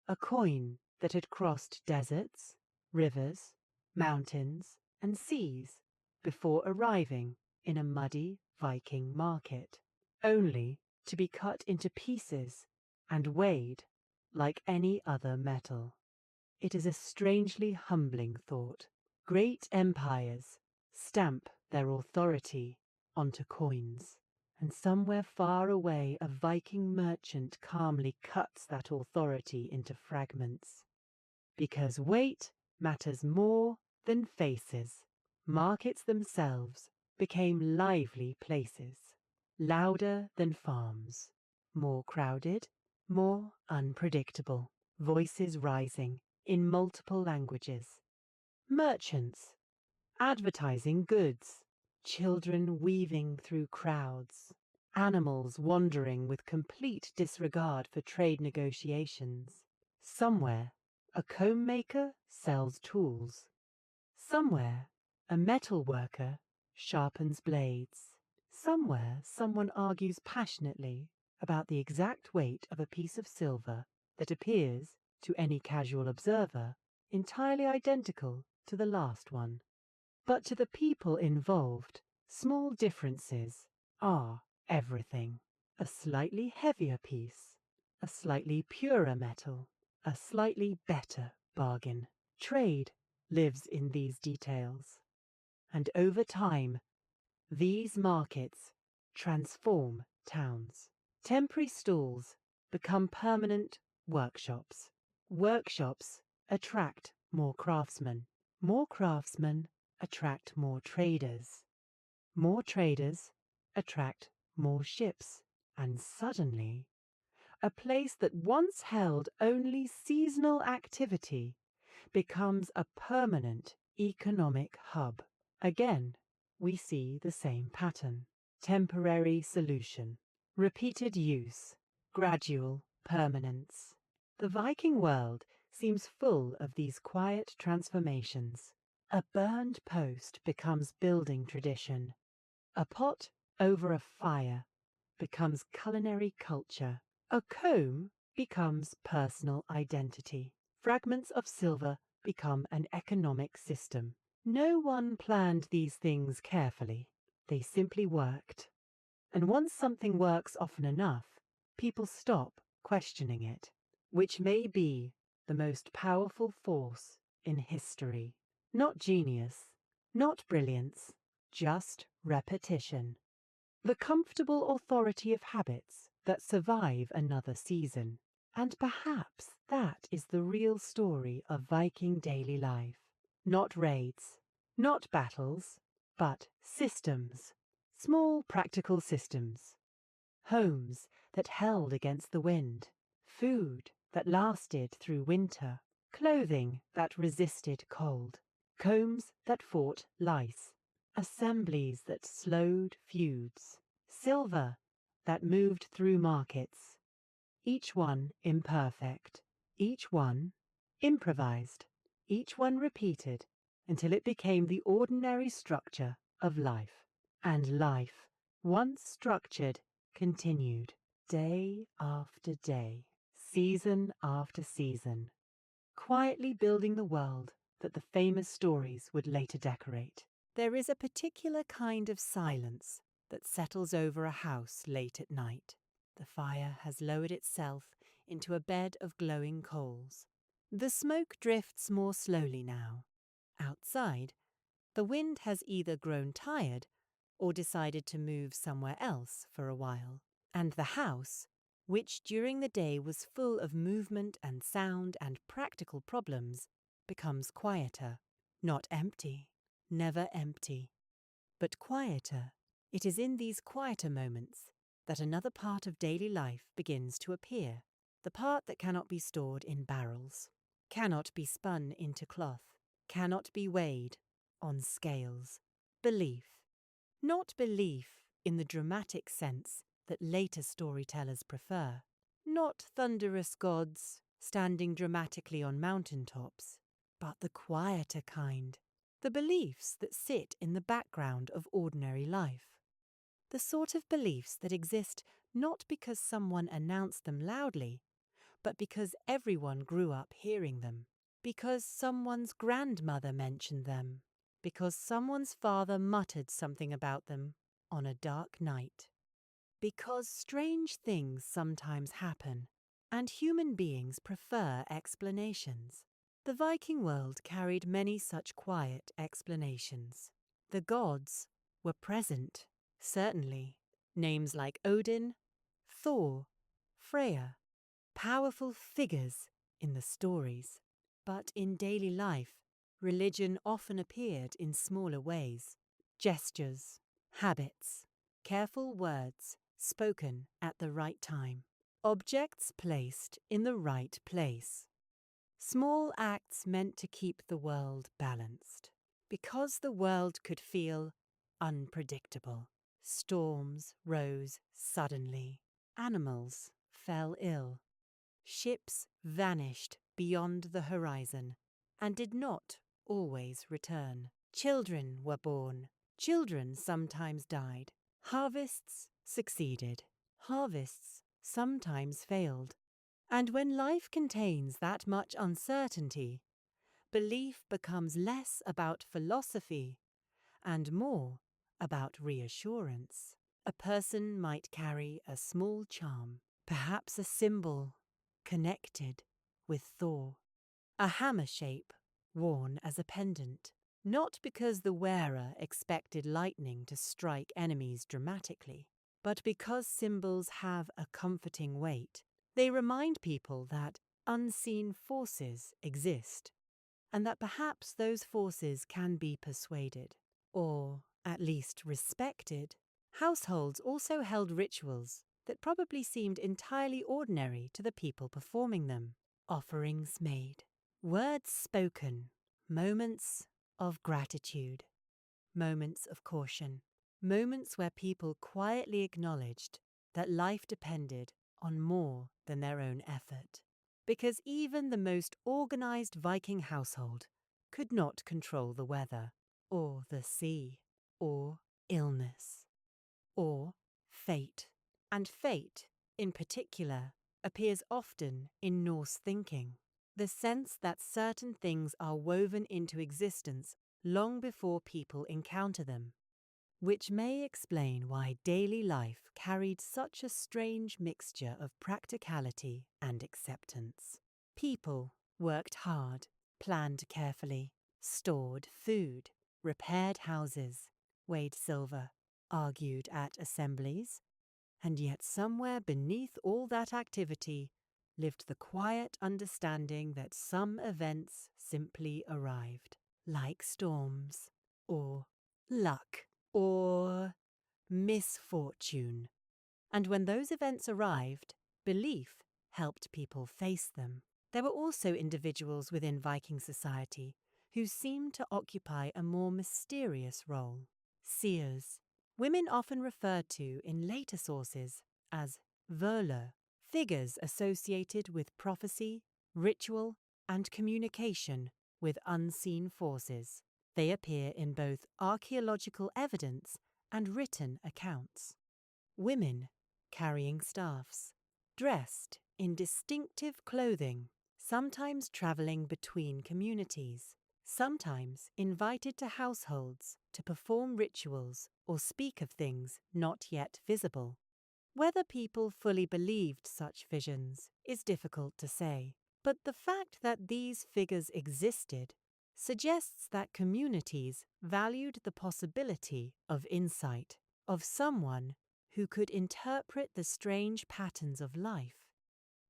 a coin that had crossed deserts, rivers, mountains, and seas before arriving in a muddy Viking market, only to be cut into pieces and weighed like any other metal. It is a strangely humbling thought. Great empires stamp their authority onto coins, and somewhere far away a Viking merchant calmly cuts that authority into fragments. Because weight matters more than faces, markets themselves became lively places, louder than farms, more crowded, more unpredictable, voices rising in multiple languages. Merchants advertising goods, children weaving through crowds, animals wandering with complete disregard for trade negotiations. Somewhere, a comb maker sells tools. Somewhere, a metal worker sharpens blades. Somewhere, someone argues passionately about the exact weight of a piece of silver that appears, to any casual observer, entirely identical to the last one. But to the people involved, small differences are everything. A slightly heavier piece, a slightly purer metal, a slightly better bargain. Trade lives in these details. And over time, these markets transform towns. Temporary stalls become permanent workshops. Workshops attract more craftsmen. More craftsmen attract more traders. More traders attract more ships. And suddenly, a place that once held only seasonal activity becomes a permanent economic hub. Again, we see the same pattern. Temporary solution, repeated use, gradual permanence. The Viking world seems full of these quiet transformations. A burned post becomes building tradition. A pot over a fire becomes culinary culture. A comb becomes personal identity. Fragments of silver become an economic system. No one planned these things carefully. They simply worked. And once something works often enough, people stop questioning it, which may be the most powerful force in history. Not genius, not brilliance, just repetition. The comfortable authority of habits that survive another season. And perhaps that is the real story of Viking daily life. Not raids, not battles, but systems. Small practical systems. homes that held against the wind, food that lasted through winter, clothing that resisted cold, combs that fought lice, assemblies that slowed feuds, silver that moved through markets, each one imperfect, each one improvised, each one repeated until it became the ordinary structure of life. And life, once structured, continued day after day, season after season, quietly building the world that the famous stories would later decorate. There is a particular kind of silence that settles over a house late at night. The fire has lowered itself into a bed of glowing coals. The smoke drifts more slowly now. Outside, the wind has either grown tired or decided to move somewhere else for a while. And the house, which during the day was full of movement and sound and practical problems, becomes quieter. Not empty, never empty, but quieter. It is in these quieter moments that another part of daily life begins to appear, the part that cannot be stored in barrels, cannot be spun into cloth, cannot be weighed on scales. Belief. Not belief in the dramatic sense that later storytellers prefer, not thunderous gods standing dramatically on mountaintops, but the quieter kind, the beliefs that sit in the background of ordinary life. The sort of beliefs that exist not because someone announced them loudly, but because everyone grew up hearing them, because someone's grandmother mentioned them, because someone's father muttered something about them on a dark night. Because strange things sometimes happen, and human beings prefer explanations. The Viking world carried many such quiet explanations. The gods were present, certainly. Names like Odin, Thor, Freya, powerful figures in the stories. But in daily life, religion often appeared in smaller ways. Gestures, habits, careful words spoken at the right time, objects placed in the right place. Small acts meant to keep the world balanced, because the world could feel unpredictable. Storms rose suddenly. Animals fell ill. Ships vanished beyond the horizon and did not always return. Children were born. Children sometimes died. Harvests succeeded. Harvests sometimes failed. And when life contains that much uncertainty, belief becomes less about philosophy and more about reassurance. A person might carry a small charm, perhaps a symbol connected with Thor, a hammer shape worn as a pendant, not because the wearer expected lightning to strike enemies dramatically, but because symbols have a comforting weight. They remind people that unseen forces exist, and that perhaps those forces can be persuaded, or at least respected. Households also held rituals that probably seemed entirely ordinary to the people performing them. Offerings made, words spoken, moments of gratitude, moments of caution, moments where people quietly acknowledged that life depended on more than their own effort. Because even the most organized Viking household could not control the weather, or the sea, or illness, or fate. And fate, in particular, appears often in Norse thinking. The sense that certain things are woven into existence long before people encounter them, which may explain why daily life carried such a strange mixture of practicality and acceptance. People worked hard, planned carefully, stored food, repaired houses, weighed silver, argued at assemblies, and yet somewhere beneath all that activity lived the quiet understanding that some events simply arrived, like storms, or luck, or misfortune. And when those events arrived, belief helped people face them. There were also individuals within Viking society who seemed to occupy a more mysterious role. Seers, women often referred to in later sources as völer, figures associated with prophecy, ritual, and communication with unseen forces. They appear in both archaeological evidence and written accounts. Women carrying staffs, dressed in distinctive clothing, sometimes traveling between communities, sometimes invited to households to perform rituals or speak of things not yet visible. Whether people fully believed such visions is difficult to say, but the fact that these figures existed suggests that communities valued the possibility of insight, of someone who could interpret the strange patterns of life,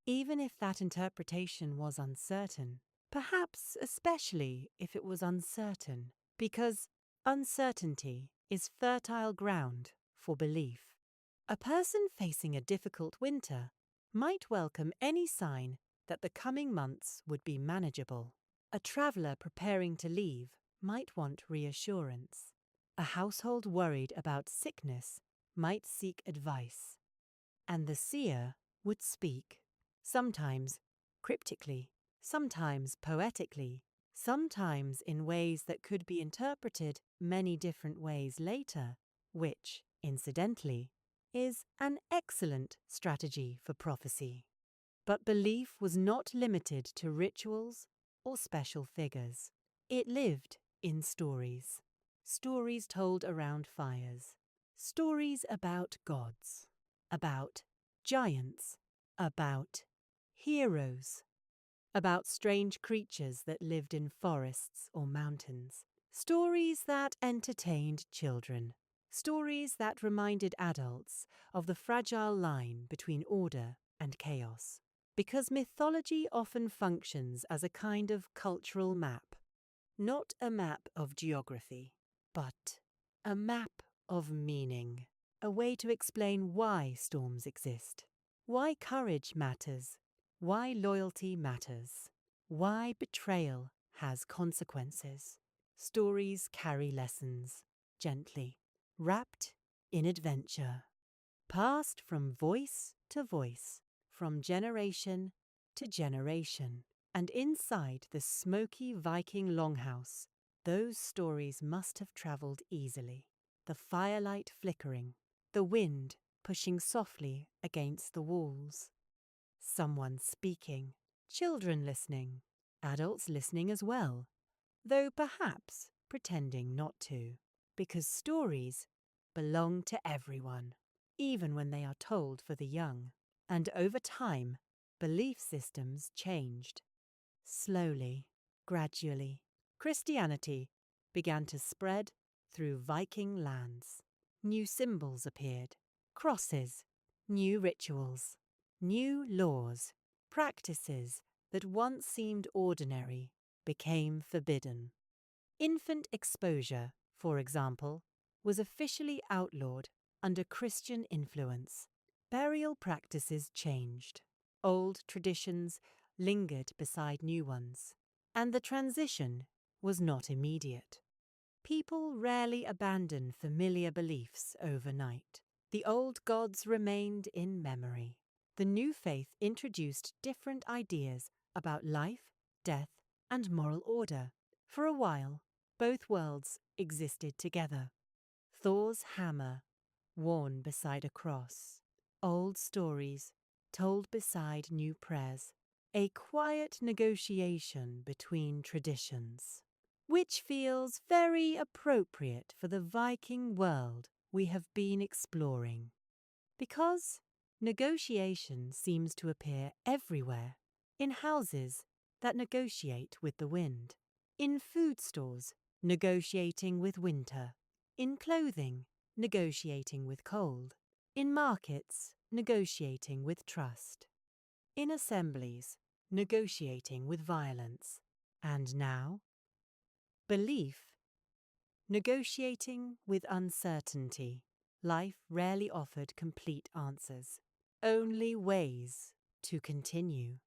even if that interpretation was uncertain, perhaps especially if it was uncertain, because uncertainty is fertile ground for belief. A person facing a difficult winter might welcome any sign that the coming months would be manageable. A traveller preparing to leave might want reassurance. A household worried about sickness might seek advice. And the seer would speak, sometimes cryptically, sometimes poetically, sometimes in ways that could be interpreted many different ways later, which, incidentally, is an excellent strategy for prophecy. But belief was not limited to rituals or special figures. It lived in stories. Stories told around fires. Stories about gods. About giants. About heroes. About strange creatures that lived in forests or mountains. Stories that entertained children. Stories that reminded adults of the fragile line between order and chaos. Because mythology often functions as a kind of cultural map. Not a map of geography, but a map of meaning. A way to explain why storms exist. Why courage matters. Why loyalty matters. Why betrayal has consequences. Stories carry lessons, gently, wrapped in adventure. Passed from voice to voice, from generation to generation. And inside the smoky Viking longhouse, those stories must have travelled easily. The firelight flickering, the wind pushing softly against the walls. Someone speaking, children listening, adults listening as well, though perhaps pretending not to, because stories belong to everyone, even when they are told for the young. And over time, belief systems changed. Slowly, gradually, Christianity began to spread through Viking lands. New symbols appeared, crosses, new rituals, new laws, practices that once seemed ordinary became forbidden. Infant exposure, for example, was officially outlawed under Christian influence. Burial practices changed. Old traditions lingered beside new ones, and the transition was not immediate. People rarely abandon familiar beliefs overnight. The old gods remained in memory. The new faith introduced different ideas about life, death, and moral order. For a while, both worlds existed together. Thor's hammer, worn beside a cross. Old stories, told beside new prayers. A quiet negotiation between traditions, which feels very appropriate for the Viking world we have been exploring. Because negotiation seems to appear everywhere, in houses that negotiate with the wind, in food stores negotiating with winter, in clothing negotiating with cold, in markets negotiating with trust, in assemblies negotiating with violence, and now, belief negotiating with uncertainty. life rarely offered complete answers, only ways to continue.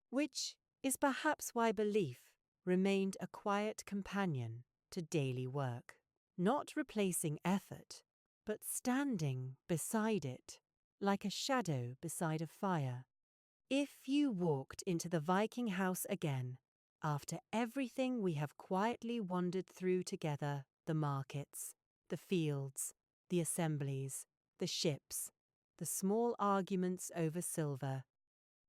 Which is perhaps why belief remained a quiet companion to daily work, not replacing effort, but standing beside it, like a shadow beside a fire. If you walked into the Viking house again, after everything we have quietly wandered through together, the markets, the fields, the assemblies, the ships, the small arguments over silver,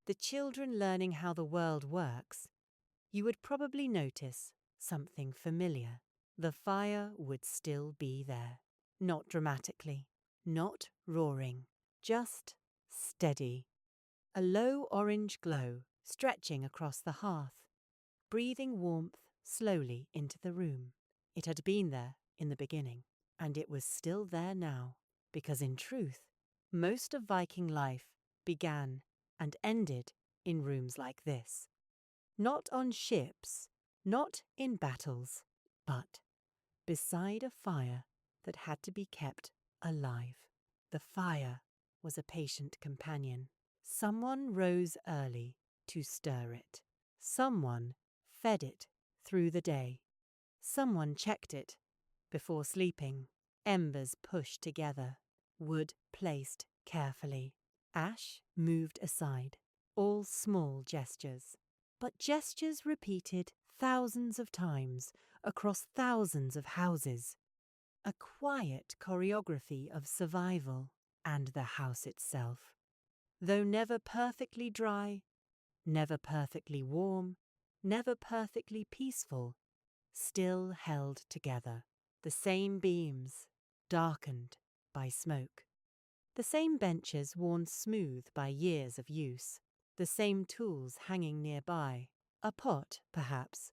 the children learning how the world works, you would probably notice something familiar. The fire would still be there, not dramatically, not roaring, just steady. A low orange glow stretching across the hearth, breathing warmth slowly into the room. It had been there in the beginning, and it was still there now, because in truth, most of Viking life began and ended in rooms like this. Not on ships, not in battles, but beside a fire that had to be kept alive. The fire was a patient companion. Someone rose early to stir it. Someone fed it through the day. Someone checked it before sleeping. Embers pushed together, wood placed carefully, ash moved aside. All small gestures, but gestures repeated thousands of times across thousands of houses. A quiet choreography of survival and the house itself. Though never perfectly dry, never perfectly warm, never perfectly peaceful, still held together. The same beams, darkened by smoke. The same benches worn smooth by years of use. The same tools hanging nearby. A pot, perhaps,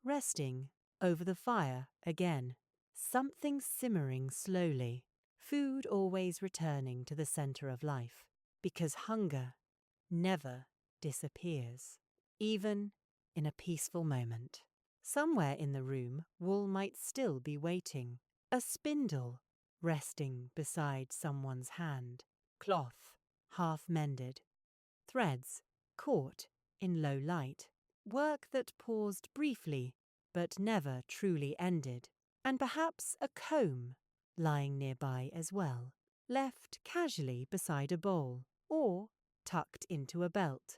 resting over the fire again. Something simmering slowly. Food always returning to the center of life. Because hunger never disappears, even in a peaceful moment. Somewhere in the room, wool might still be waiting. A spindle resting beside someone's hand. Cloth half mended. Threads caught in low light. Work that paused briefly, but never truly ended. And perhaps a comb lying nearby as well, left casually beside a bowl, or tucked into a belt.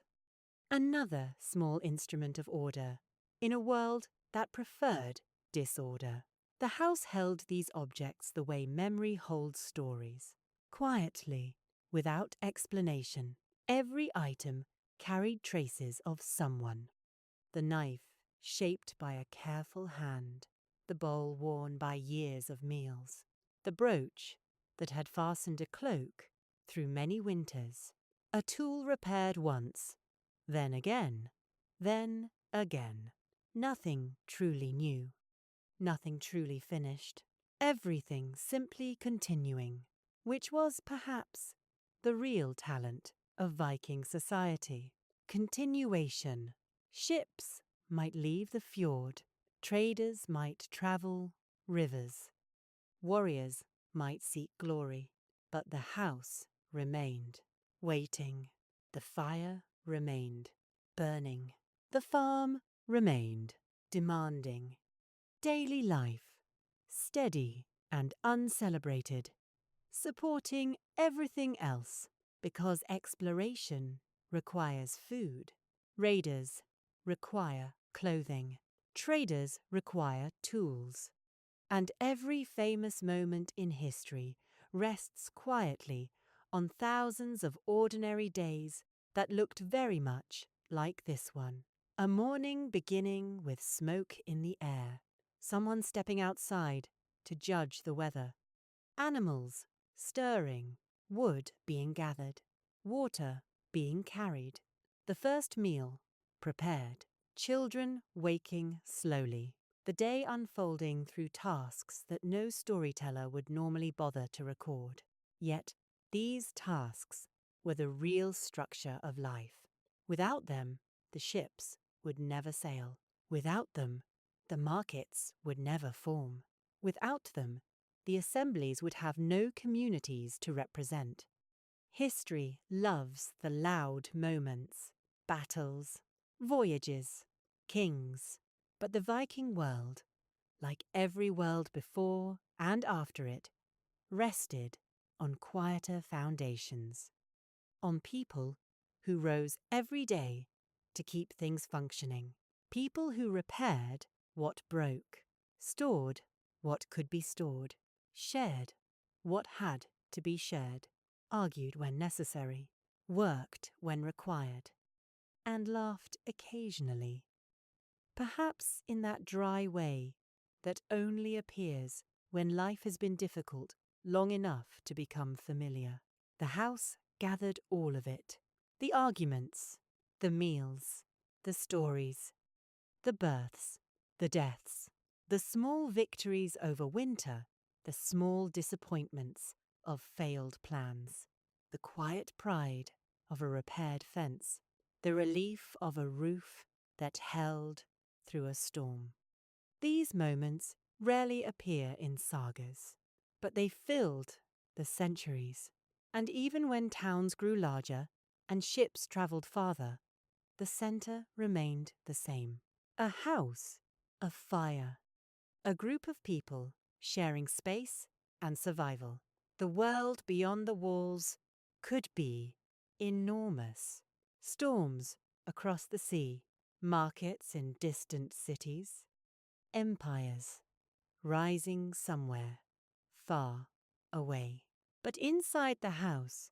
Another small instrument of order, in a world that preferred disorder. The house held these objects the way memory holds stories, quietly, without explanation. Every item carried traces of someone. The knife, shaped by a careful hand, the bowl worn by years of meals, the brooch that had fastened a cloak through many winters, a tool repaired once, then again, then again. Nothing truly new, nothing truly finished, everything simply continuing, which was perhaps the real talent of Viking society. Continuation. Ships might leave the fjord, traders might travel rivers, warriors might seek glory, but the house remained, waiting. The fire remained, burning. The farm remained, demanding. Daily life, steady and uncelebrated, supporting everything else, because exploration requires food. Raiders require clothing. Traders require tools. And every famous moment in history rests quietly on thousands of ordinary days that looked very much like this one. A morning beginning with smoke in the air, someone stepping outside to judge the weather, animals stirring, wood being gathered, water being carried, the first meal prepared, children waking slowly, the day unfolding through tasks that no storyteller would normally bother to record. Yet these tasks were the real structure of life. Without them, the ships would never sail. Without them, the markets would never form. Without them, the assemblies would have no communities to represent. History loves the loud moments, battles, voyages, kings. But the Viking world, like every world before and after it, rested on quieter foundations, on people who rose every day to keep things functioning, people who repaired what broke, stored what could be stored, shared what had to be shared, argued when necessary, worked when required, and laughed occasionally, perhaps in that dry way that only appears when life has been difficult long enough to become familiar. The house gathered all of it, the arguments, the meals, the stories, the births, the deaths, the small victories over winter, the small disappointments of failed plans, the quiet pride of a repaired fence, the relief of a roof that held through a storm. These moments rarely appear in sagas, but they filled the centuries. And even when towns grew larger and ships travelled farther, the centre remained the same. A house of fire. A group of people sharing space and survival. The world beyond the walls could be enormous. Storms across the sea, markets in distant cities, empires rising somewhere far away. But inside the house,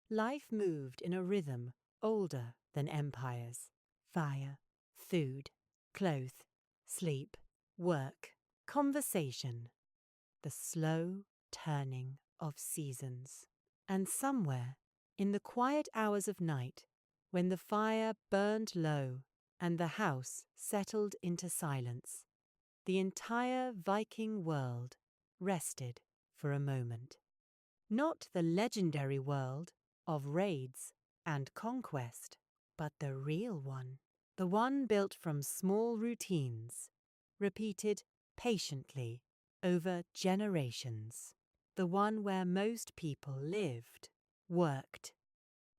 life moved in a rhythm older than empires. Fire, food, clothes, sleep, work, conversation, the slow turning of seasons. And somewhere, in the quiet hours of night, when the fire burned low and the house settled into silence, the entire Viking world rested for a moment. Not the legendary world of raids and conquest, but the real one. The one built from small routines, repeated patiently over generations. The one where most people lived, worked,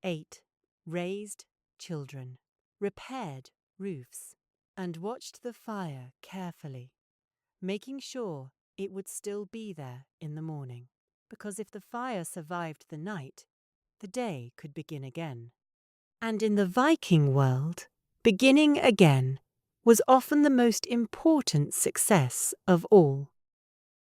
ate, raised children, repaired roofs, and watched the fire carefully, making sure it would still be there in the morning. Because if the fire survived the night, the day could begin again. And in the Viking world, beginning again was often the most important success of all.